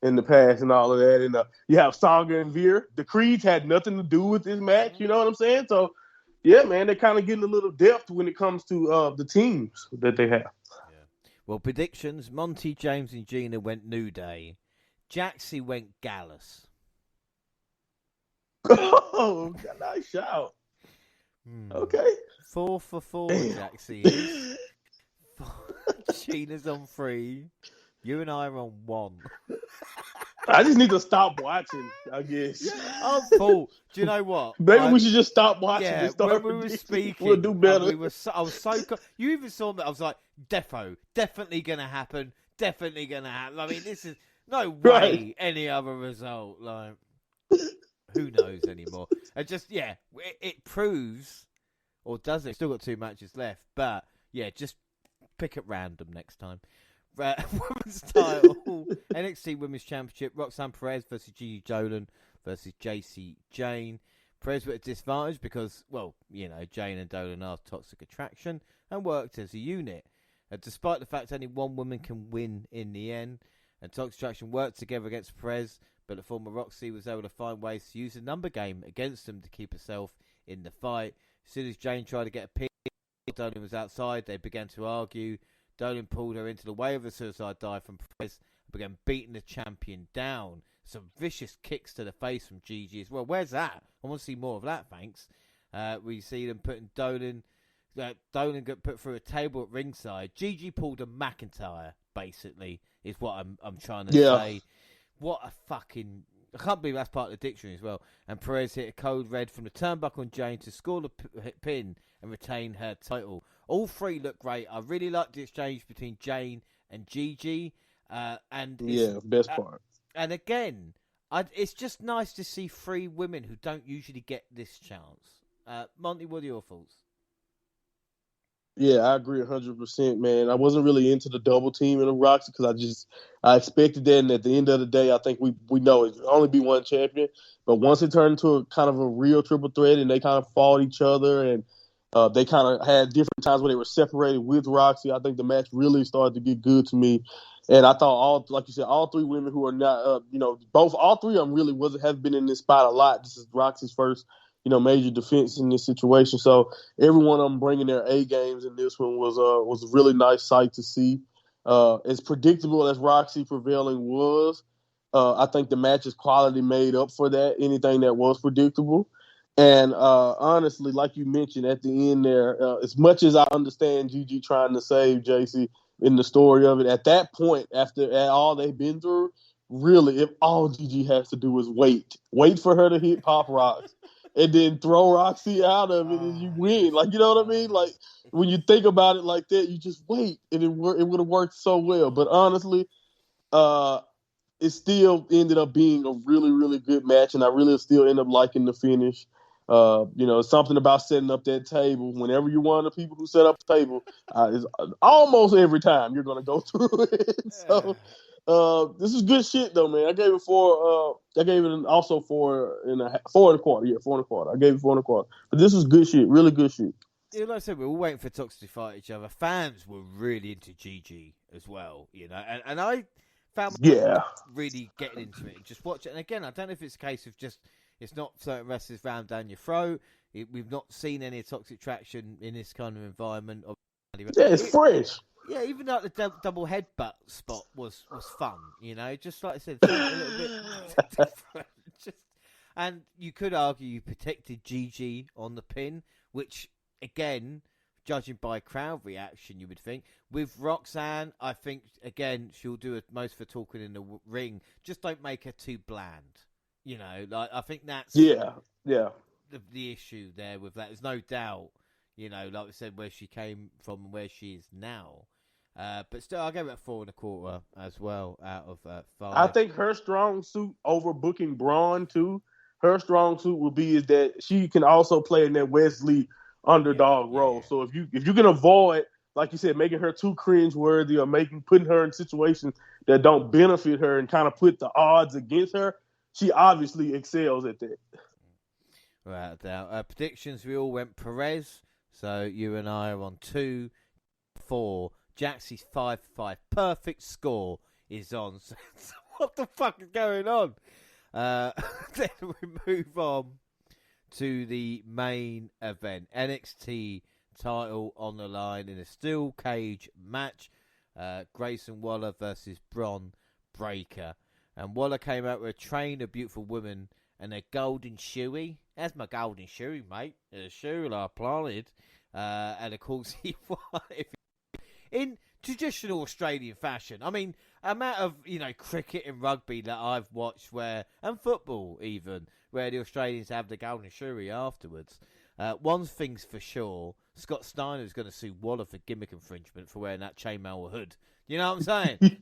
in the past and all of that. And you have Sanga and Veer. The Creeds had nothing to do with this match. You know what I'm saying? So. Yeah, man, they're kind of getting a little depth when it comes to the teams that they have. Yeah. Well, predictions: Monty, James, and Gina went New Day. Jaxie went Gallus. Oh, nice shout. Okay. 4 for 4, Jaxie. Gina's on 3. You and I are on 1. I just need to stop watching, I guess. I'm full. Do you know what? Maybe we should just stop watching. Yeah, and start when we were speaking, we'll do better. I was so. You even saw me. I was like, definitely gonna happen. Definitely gonna happen. I mean, this is no way any other result. Like, who knows anymore? And just it proves, or does it? Still got 2 matches left, but just pick at random next time. Women's title, NXT Women's Championship, Roxanne Perez versus Gigi Dolan versus JC Jane. Perez with a disadvantage because, Jane and Dolan are toxic attraction and worked as a unit. Despite the fact only one woman can win in the end, and toxic attraction worked together against Perez, but the former Roxy was able to find ways to use a number game against them to keep herself in the fight. As soon as Jane tried to get a pin, Dolan was outside, they began to argue. Dolan pulled her into the way of a suicide dive from Perez and began beating the champion down. Some vicious kicks to the face from Gigi as well. Where's that? I want to see more of that, thanks. We see them putting Dolan got put through a table at ringside. Gigi pulled a McIntyre, basically, is what I'm trying to say. What a fucking... I can't believe that's part of the dictionary as well. And Perez hit a code red from the turnbuckle on Jane to score the pin and retain her title. All 3 look great. I really liked the exchange between Jane and Gigi. Best part. And again, it's just nice to see 3 women who don't usually get this chance. Monty, what are your thoughts? Yeah, I agree 100%, man. I wasn't really into the double team in the Roxy because I expected that, and at the end of the day, I think we know it only be one champion. But once it turned into a kind of a real triple threat, and they kind of fought each other, and they kind of had different times where they were separated with Roxy, I think the match really started to get good to me. And I thought like you said, all 3 women who are not, all 3 of them really have been in this spot a lot. This is Roxy's first major defense in this situation. So every one of them bringing their A games in this one was a really nice sight to see. As predictable as Roxy prevailing was, I think the match's quality made up for that, anything that was predictable. And honestly, like you mentioned at the end there, as much as I understand Gigi trying to save JC in the story of it, at that point, after all they've been through, really, if all Gigi has to do is wait for her to hit Pop Rocks, and then throw Roxy out of it, and you win. Like, you know what I mean? Like, when you think about it like that, you just wait, and it would have worked so well. But honestly, it still ended up being a really, really good match, and I really still end up liking the finish. Something about setting up that table. Whenever you're one of the people who set up the table, it's almost every time you're gonna go through it. So this is good shit though, man. I gave it four. I gave it also 4.25. Yeah, 4.25. I gave it 4.25. But this is good shit. Really good shit. Yeah, like I said, we're all waiting for Toxic to fight each other. Fans were really into GG as well, and I found myself really getting into it. Just watch it. And again, I don't know if it's a case of just it's not certain wrestlers rammed down your throat. We've not seen any Toxic traction in this kind of environment. Yeah, it's fresh. Yeah, even like the double headbutt spot was fun, just like I said, a little bit different. And you could argue you protected GG on the pin, which, again, judging by crowd reaction, you would think. With Roxanne, I think, again, she'll do most for talking in the ring. Just don't make her too bland. I think that's the issue there with that. There's no doubt, like we said, where she came from and where she is now. But still, I'll give it 4.25 as well out of 5. I think her strong suit over booking Braun, too. Her strong suit will be is that she can also play in that Wesley underdog role. So if you can avoid, like you said, making her too cringeworthy or putting her in situations that don't benefit her and kind of put the odds against her, she obviously excels at that. Right, now predictions, we all went Perez, so you and I are on 2-4. Jaxie's 5-5. Perfect score is on. So what the fuck is going on? Then we move on to the main event. NXT title on the line in a steel cage match. Grayson Waller versus Bron Breakker. And Waller came out with a train of beautiful women and a golden shoey. That's my golden shoey, mate. A shoe I planted. And of course he won. In traditional Australian fashion. I mean, amount of, cricket and rugby that I've watched and football even, where the Australians have the golden shoey afterwards. One thing's for sure, Scott Steiner's going to sue Waller for gimmick infringement for wearing that chainmail hood. You know what I'm saying?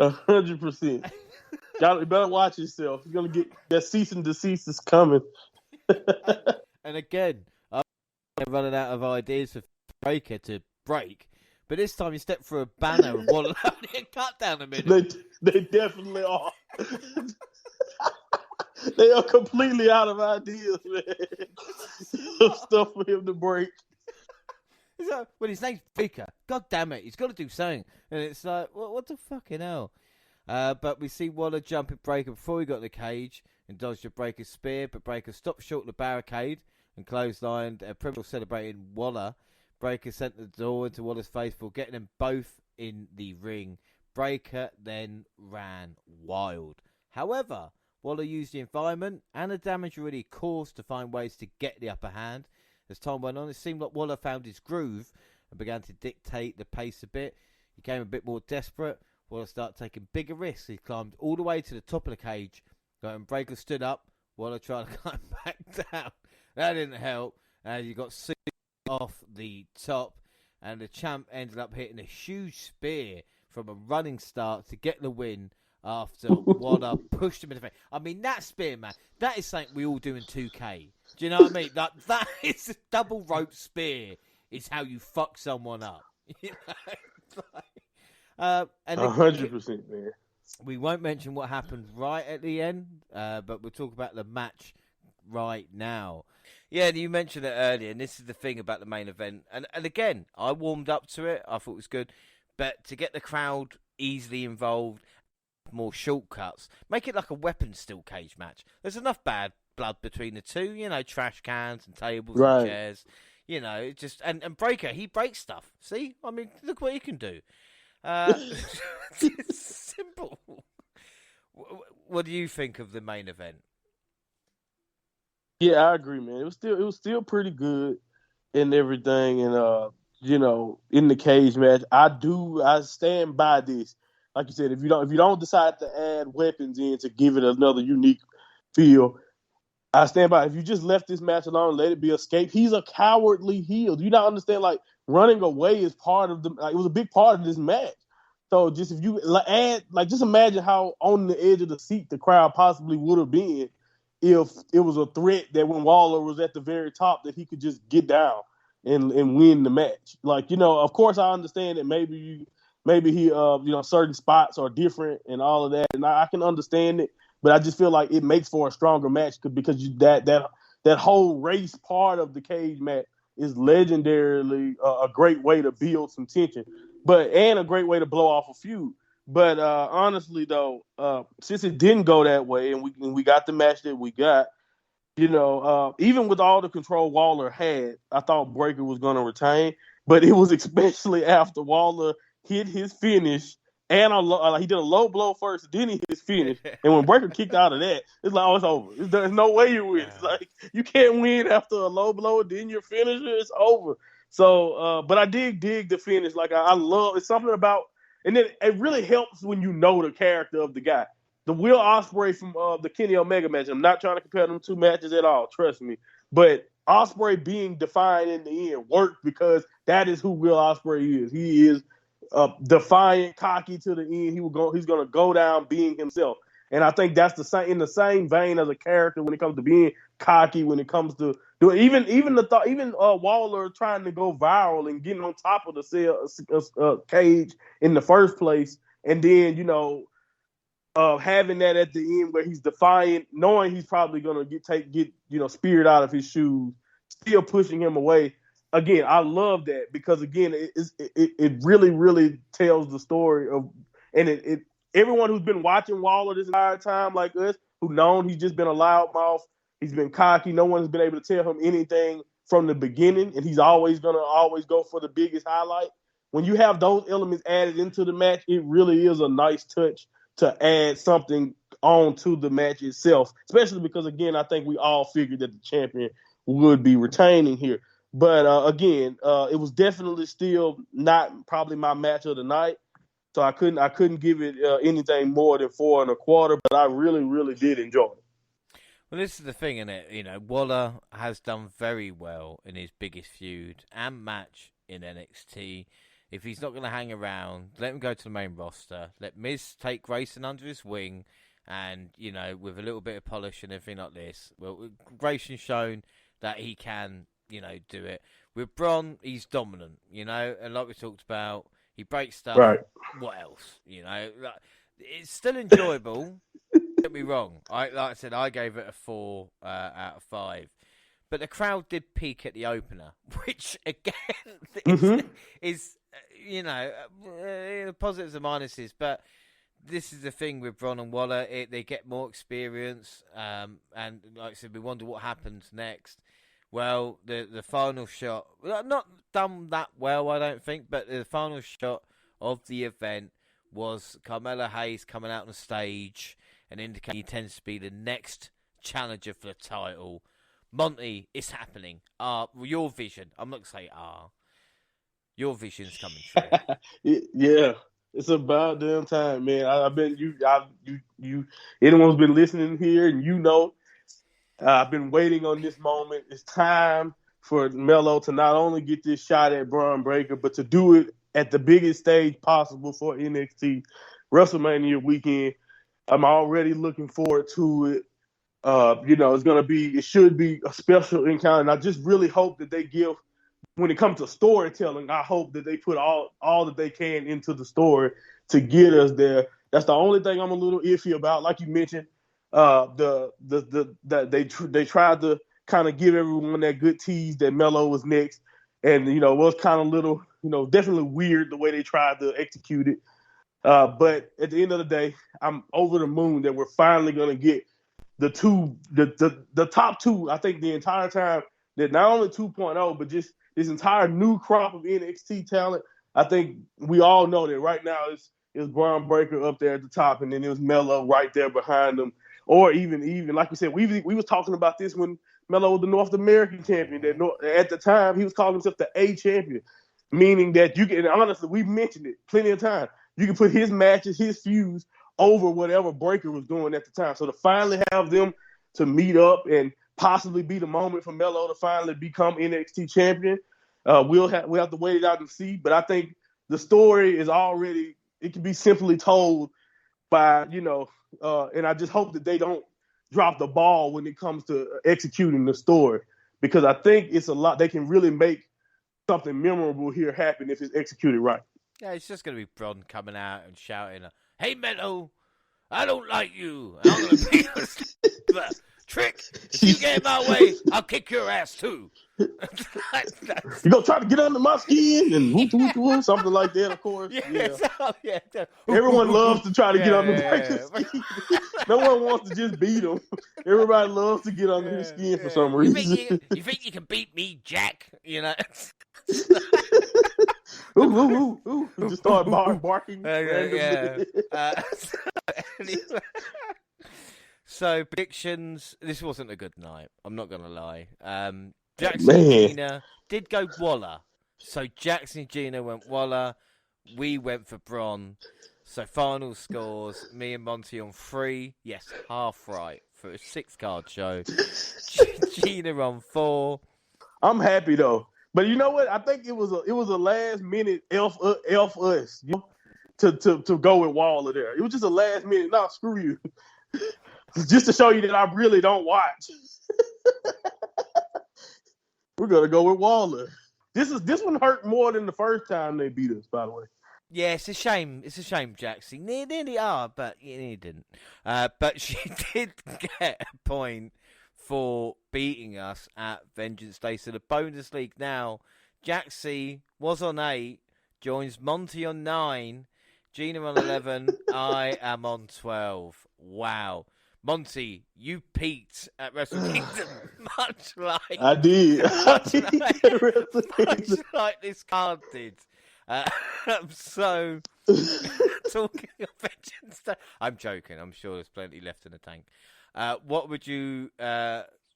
100%. You better watch yourself. You're going to get that cease and desist is coming. And again, I'm running out of ideas for Breakker to break, but this time you step through a banner of Waller and cut down the middle. They definitely are. They are completely out of ideas, man. Stuff for him to break. Well, his name's Breakker. God damn it, he's got to do something. And it's like, what the fucking hell? But we see Waller jumping Breakker before he got in the cage and dodged a Breakker's spear, but Breakker stopped short of the barricade and clotheslined. Primal celebrating Waller. Breakker sent the door into Waller's face for getting them both in the ring. Breakker then ran wild. However, Waller used the environment and the damage already caused to find ways to get the upper hand. As time went on, it seemed like Waller found his groove and began to dictate the pace a bit. He became a bit more desperate. Waller started taking bigger risks. He climbed all the way to the top of the cage. When Breakker stood up, Waller tried to climb back down. That didn't help. And he got sued off the top. And the champ ended up hitting a huge spear from a running start to get the win after Waller pushed him in the face. I mean, that spear, man, that is something we all do in 2K. Do you know what I mean? That is a double rope spear is how you fuck someone up. And 100%, man. We won't mention what happened right at the end, but we'll talk about the match right now. Yeah, you mentioned it earlier, and this is the thing about the main event. And again, I warmed up to it. I thought it was good. But to get the crowd easily involved, more shortcuts, make it like a weapons steel cage match. There's enough bad blood between the two, trash cans and tables and chairs. And Breakker, he breaks stuff. See? I mean, look what he can do. It's simple. What do you think of the main event? Yeah, I agree, man. It was still pretty good and everything, and in the cage match, I stand by this. Like you said, if you don't decide to add weapons in to give it another unique feel, I stand by. If you just left this match alone, let it be escape. He's a cowardly heel. Do you not understand? Like, running away is part of it was a big part of this match. So just if you add, like, just imagine how on the edge of the seat the crowd possibly would have been if it was a threat that when Waller was at the very top that he could just get down and win the match. Like, of course I understand that maybe he, certain spots are different and all of that, and I can understand it, but I just feel like it makes for a stronger match because that whole race part of the cage match is legendarily a great way to build some tension, and a great way to blow off a feud. But honestly, though, since it didn't go that way, and we got the match that we got, even with all the control Waller had, I thought Breakker was going to retain. But it was especially after Waller hit his finish, and he did a low blow first, then he hit his finish. And when Breakker kicked out of that, it's like, oh, it's over. There's no way you win. It's like, you can't win after a low blow, then your finisher, it's over. So, but I did dig the finish. Like, I love, it's something about, and then it really helps when you know the character of the guy. The Will Ospreay from the Kenny Omega match, I'm not trying to compare them two matches at all, trust me. But Ospreay being defiant in the end worked because that is who Will Ospreay is. He is defiant, cocky to the end. He's going to go down being himself. And I think that's in the same vein as a character when it comes to being cocky, when it comes to doing even Waller trying to go viral and getting on top of the cage in the first place, and then having that at the end where he's defiant, knowing he's probably gonna get speared out of his shoes, still pushing him away. Again, I love that because again, it really, really tells the story of, and everyone who's been watching Waller this entire time, like us, who known he's just been a loudmouth, he's been cocky. No one's been able to tell him anything from the beginning, and he's always go for the biggest highlight. When you have those elements added into the match, it really is a nice touch to add something on to the match itself, especially because, again, I think we all figured that the champion would be retaining here. But, again, it was definitely still not probably my match of the night, so I couldn't give it anything more than 4 1/4, but I really, really did enjoy it. Well, this is the thing, isn't it? Waller has done very well in his biggest feud and match in NXT. If he's not going to hang around, let him go to the main roster. Let Miz take Grayson under his wing, and with a little bit of polish and everything like this. Well, Grayson's shown that he can, do it. With Braun, he's dominant, and like we talked about, he breaks stuff. Right. What else? It's still enjoyable. Don't get me wrong. Like I said, I gave it a 4 out of 5. But the crowd did peak at the opener, which again is positives and minuses. But this is the thing with Braun and Waller; they get more experience, and like I said, we wonder what happens next. Well, the final shot, not done that well, I don't think, but the final shot of the event was Carmelo Hayes coming out on stage and indicating he tends to be the next challenger for the title. Monty, it's happening. Your vision. I'm not going to say your vision's coming true. Yeah, it's about damn time, man. I've been anyone's been listening here, and I've been waiting on this moment. It's time for Melo to not only get this shot at Braun Breaker, but to do it at the biggest stage possible for NXT WrestleMania weekend. I'm already looking forward to it. It should be a special encounter. And I just really hope that they give, when it comes to storytelling, I hope that they put all that they can into the story to get us there. That's the only thing I'm a little iffy about. Like you mentioned, they tried to kind of give everyone that good tease that Melo was next, and it was kind of little, definitely weird the way they tried to execute it. But at the end of the day, I'm over the moon that we're finally going to get the top two. I think the entire time that not only 2.0, but just this entire new crop of NXT talent. I think we all know that right now is Braun Breaker up there at the top, and then it was Melo right there behind him. Or even like you said, we was talking about this when Melo was the North American champion. That at the time he was calling himself the A champion, meaning that you can, honestly, we've mentioned it plenty of times. You can put his matches, his feuds over whatever Breaker was doing at the time. So to finally have them to meet up and possibly be the moment for Melo to finally become NXT champion, we'll have to wait it out and see. But I think the story is already it can be simply told by, and I just hope that they don't drop the ball when it comes to executing the story, because I think it's a lot. They can really make something memorable here happen if it's executed right. Yeah, it's just going to be Bron coming out and shouting, "Hey, Meadow, I don't like you. I'm going to be your slipper. Trick, if you get in my way, I'll kick your ass too." You're going to try to get under my skin and something like that, of course. Yeah. Everyone loves to try to get under Breaker's skin. No one wants to just beat him. Everybody loves to get under his skin for some reason. You think you can beat me, Jack? Ooh. Just start barking randomly. So predictions. This wasn't a good night. I'm not gonna lie. Jackson and Gina did go Waller. So Jackson and Gina went Waller. We went for Bron. So final scores: me and Monty on 3. Yes, half right for a 6-card show. Gina on 4. I'm happy though. But you know what? I think it was a last minute elf us, to go with Waller there. It was just a last minute. Nah, screw you. Just to show you that I really don't watch. We're gonna go with Waller. This one hurt more than the first time they beat us, by the way. Yeah, it's a shame. It's a shame, Jackson. Nearly are, but he didn't. But she did get a point for beating us at Vengeance Day. So the bonus league now, Jaxie was on 8, joins Monty on 9, Gina on 11, I am on 12. Wow. Monty, you peaked at Wrestle Kingdom, much like... I did. Much like this card did. So, talking of Vengeance Day... I'm joking, I'm sure there's plenty left in the tank. What would you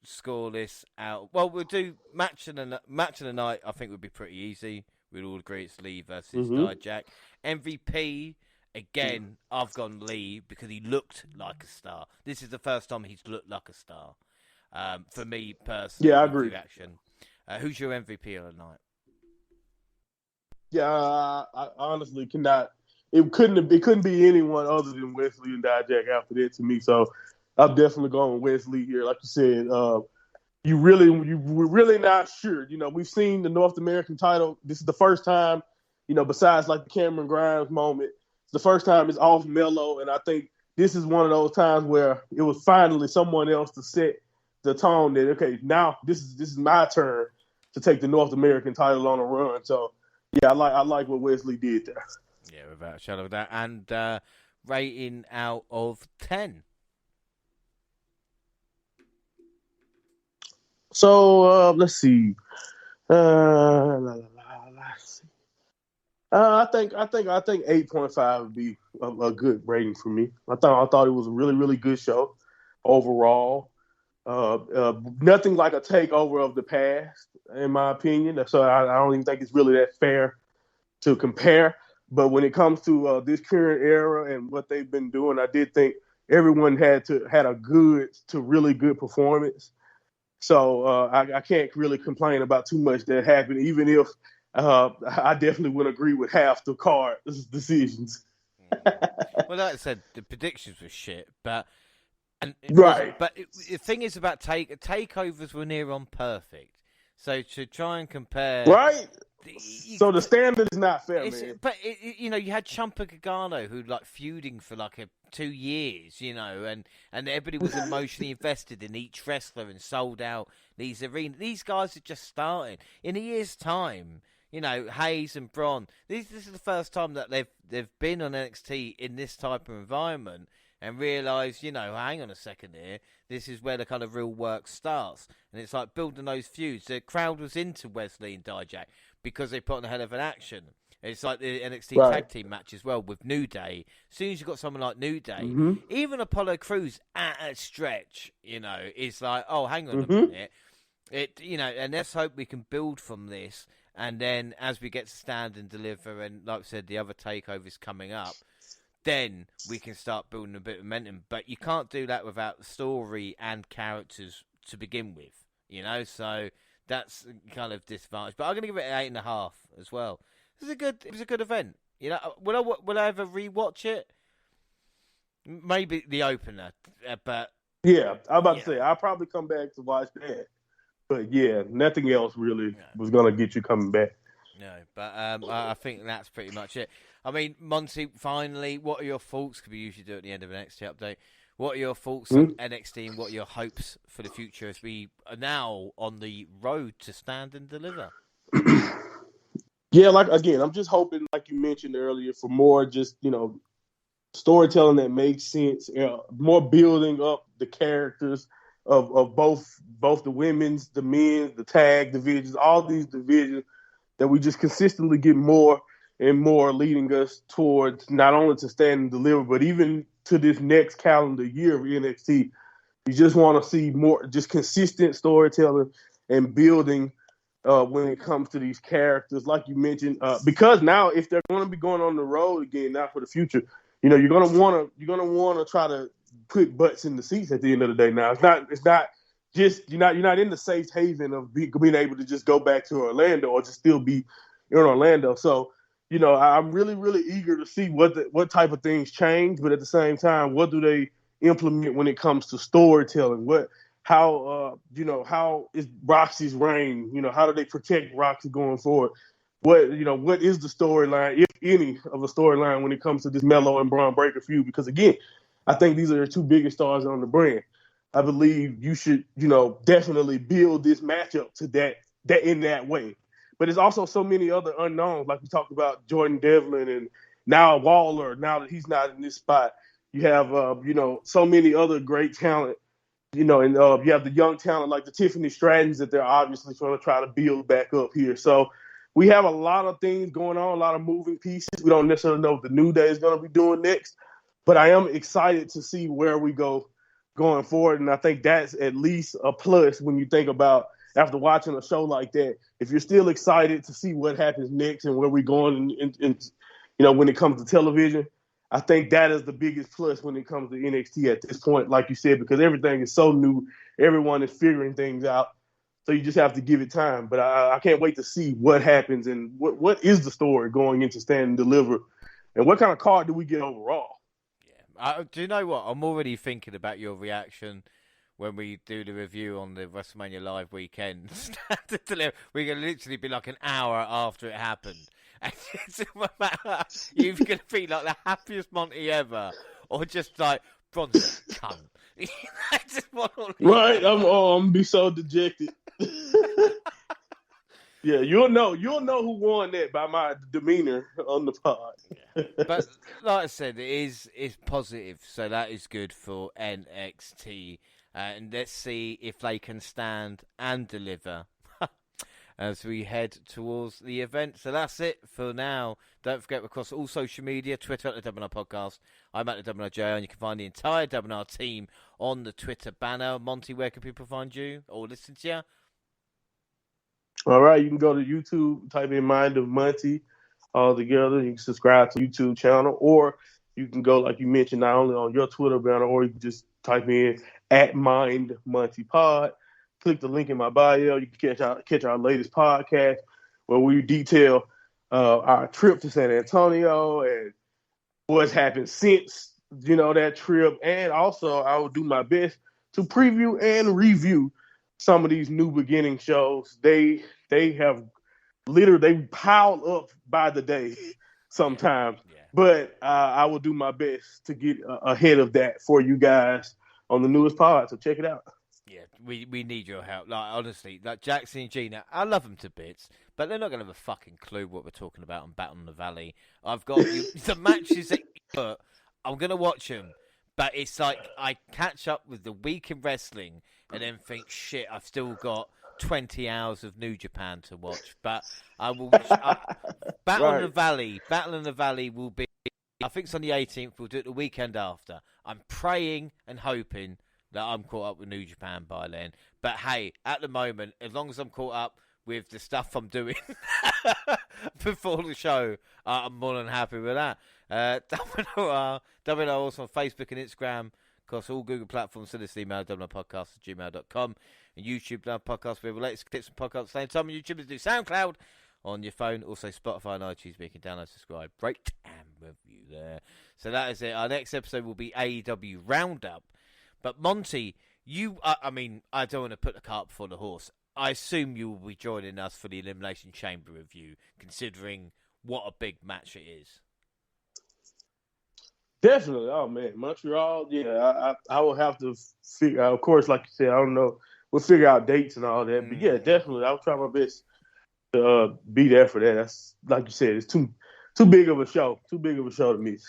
score this out? Well, we'll do match of the night. I think would be pretty easy. We'd all agree it's Lee versus Dijak. MVP again. I've gone Lee because he looked like a star. This is the first time he's looked like a star. For me personally, yeah, I agree. Action. Who's your MVP of the night? Yeah, I honestly cannot. It couldn't be anyone other than Wesley and Dijak after that to me. So I'm definitely going Wesley here. Like you said, you were really not sure. We've seen the North American title. This is the first time, besides like the Cameron Grimes moment, it's the first time it's off Melo. And I think this is one of those times where it was finally someone else to set the tone that, okay, now this is my turn to take the North American title on a run. So yeah, I like what Wesley did there. Yeah, without a shadow of that. And rating out of 10. So let's see. I think 8.5 would be a good rating for me. I thought it was a really, really good show overall. Nothing like a takeover of the past, in my opinion. So I don't even think it's really that fair to compare. But when it comes to this current era and what they've been doing, I did think everyone had a good to really good performance. So I can't really complain about too much that happened, even if I definitely would agree with half the card decisions. Well, like I said, the predictions were shit, but right. But the thing is about takeovers were near on perfect. So to try and compare, right. So the standard is not fair, man. But you had Ciampa Gargano who feuding for 2 years, and everybody was emotionally invested in each wrestler and sold out these arenas. These guys are just starting. In a year's time, Hayes and Bron. This is the first time that they've been on NXT in this type of environment and realised, hang on a second here, this is where the kind of real work starts. And it's like building those feuds. The crowd was into Wesley and Dijak because they put on a hell of an action. It's like the NXT tag team match as well with New Day. As soon as you've got someone like New Day, even Apollo Crews at a stretch, is like, oh, hang on a minute. And let's hope we can build from this. And then as we get to stand and deliver, and like I said, the other takeovers coming up, then we can start building a bit of momentum. But you can't do that without the story and characters to begin with, So that's kind of disadvantage. But I'm going to give it an 8.5 as well. It was a good event. You know, will I ever rewatch it? Maybe the opener, but Yeah, I'm about to say I'll probably come back to watch that. But yeah, nothing else really was gonna get you coming back. No, but I think that's pretty much it. I mean, Monty, finally, what are your thoughts? Because we usually do at the end of an NXT update. What are your thoughts on NXT and what are your hopes for the future as we are now on the road to stand and deliver? Yeah, like again, I'm just hoping, like you mentioned earlier, for more just storytelling that makes sense, more building up the characters of both the women's, the men's, the tag divisions, all these divisions that we just consistently get more and more, leading us towards not only to stand and deliver, but even to this next calendar year of NXT. You just want to see more, just consistent storytelling and building when it comes to these characters, like you mentioned. Because now, if they're going to be going on the road again, now for the future, you're gonna want to try to put butts in the seats at the end of the day. Now, it's not just you're not in the safe haven of being able to just go back to Orlando or just still be in Orlando. So, I'm really, really eager to see what type of things change, but at the same time, what do they implement when it comes to storytelling? How is Roxy's reign? How do they protect Roxy going forward? What is the storyline, if any, of a storyline when it comes to this Melo and Braun Breaker feud? Because again, I think these are the two biggest stars on the brand. I believe you should, definitely build this matchup to that in that way. But there's also so many other unknowns, like we talked about Jordan Devlin and now Waller. Now that he's not in this spot, you have so many other great talent. And you have the young talent like the Tiffany Strattons that they're obviously trying to build back up here. So we have a lot of things going on, a lot of moving pieces. We don't necessarily know what the New Day is going to be doing next, but I am excited to see where we go going forward. And I think that's at least a plus when you think about, after watching a show like that, if you're still excited to see what happens next and where we're going when it comes to television, I think that is the biggest plus when it comes to NXT at this point, like you said, because everything is so new. Everyone is figuring things out. So you just have to give it time. But I can't wait to see what happens and what is the story going into Stand and Deliver, and what kind of card do we get overall. Yeah. Do you know what? I'm already thinking about your reaction when we do the review on the WrestleMania Live weekend. We're going to literally be like an hour after it happened. And you're going to be like the happiest Monty ever, or just like Bronson cunt. Right, I'm gonna be so dejected. Yeah, you'll know who won that by my demeanor on the pod. But like I said, it's positive, so that is good for NXT. And let's see if they can stand and deliver as we head towards the event. So that's it for now. Don't forget, across all social media, Twitter at the WNR Podcast. I'm at the WNRJ, and you can find the entire WNR team on the Twitter banner. Monty, where can people find you or listen to you? All right, you can go to YouTube, type in Mind of Monty all together. You can subscribe to the YouTube channel, or you can go, like you mentioned, not only on your Twitter banner, or you can just type in @Mind Monty Pod. Click the link in my bio. You can catch our latest podcast where we detail our trip to San Antonio and what's happened since that trip. And also, I will do my best to preview and review some of these New Beginning shows. They have literally piled up by the day sometimes. Yeah. But I will do my best to get ahead of that for you guys on the newest pod. So check it out. Yeah, we need your help. Like, honestly, like Jackson and Gina, I love them to bits, but they're not going to have a fucking clue what we're talking about on Battle in the Valley. I've got the matches that you put, I'm going to watch them, but it's like I catch up with the week in wrestling and then think, shit, I've still got 20 hours of New Japan to watch. But I will Battle in the Valley will be, I think it's on the 18th. We'll do it the weekend after. I'm praying and hoping that I'm caught up with New Japan by then. But hey, at the moment, as long as I'm caught up with the stuff I'm before the show, I'm more than happy with that. WNR also on Facebook and Instagram, across all Google platforms. Send us an email, WNRpodcast@gmail.com, and YouTube, podcast, where we latest clips and podcasts. Same time on YouTube as do SoundCloud on your phone. Also, Spotify and iTunes, where you can download, subscribe, rate, and review there. So that is it. Our next episode will be AEW Roundup. But Monty, I mean, I don't want to put the cart before the horse. I assume you will be joining us for the Elimination Chamber review, considering what a big match it is. Definitely. Oh, man. Montreal, yeah, I will have to figure out. Of course, like you said, I don't know. We'll figure out dates and all that. But, yeah, definitely. I'll try my best to be there for that. That's, like you said, it's too big of a show. Too big of a show to miss.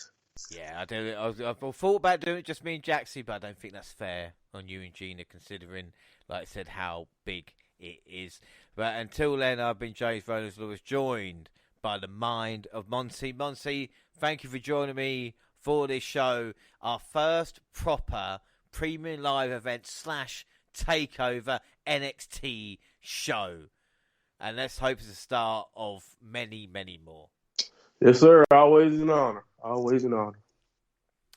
Yeah, I do. I thought about doing it just me and Jaxie, but I don't think that's fair on you and Gina, considering, like I said, how big it is. But until then, I've been James Reynolds-Lewis, joined by the mind of Monty. Monty, thank you for joining me for this show, our first proper premium live event / takeover NXT show. And let's hope it's the start of many, many more. Yes, sir. Always an honor. Always an honor.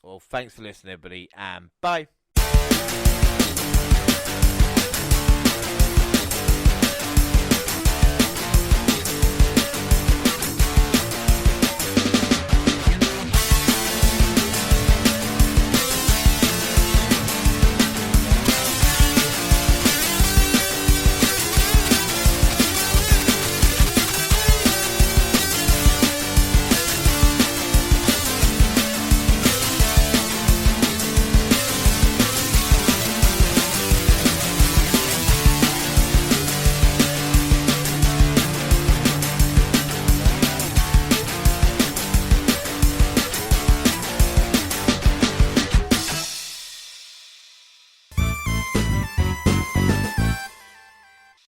Well, thanks for listening, everybody, and bye.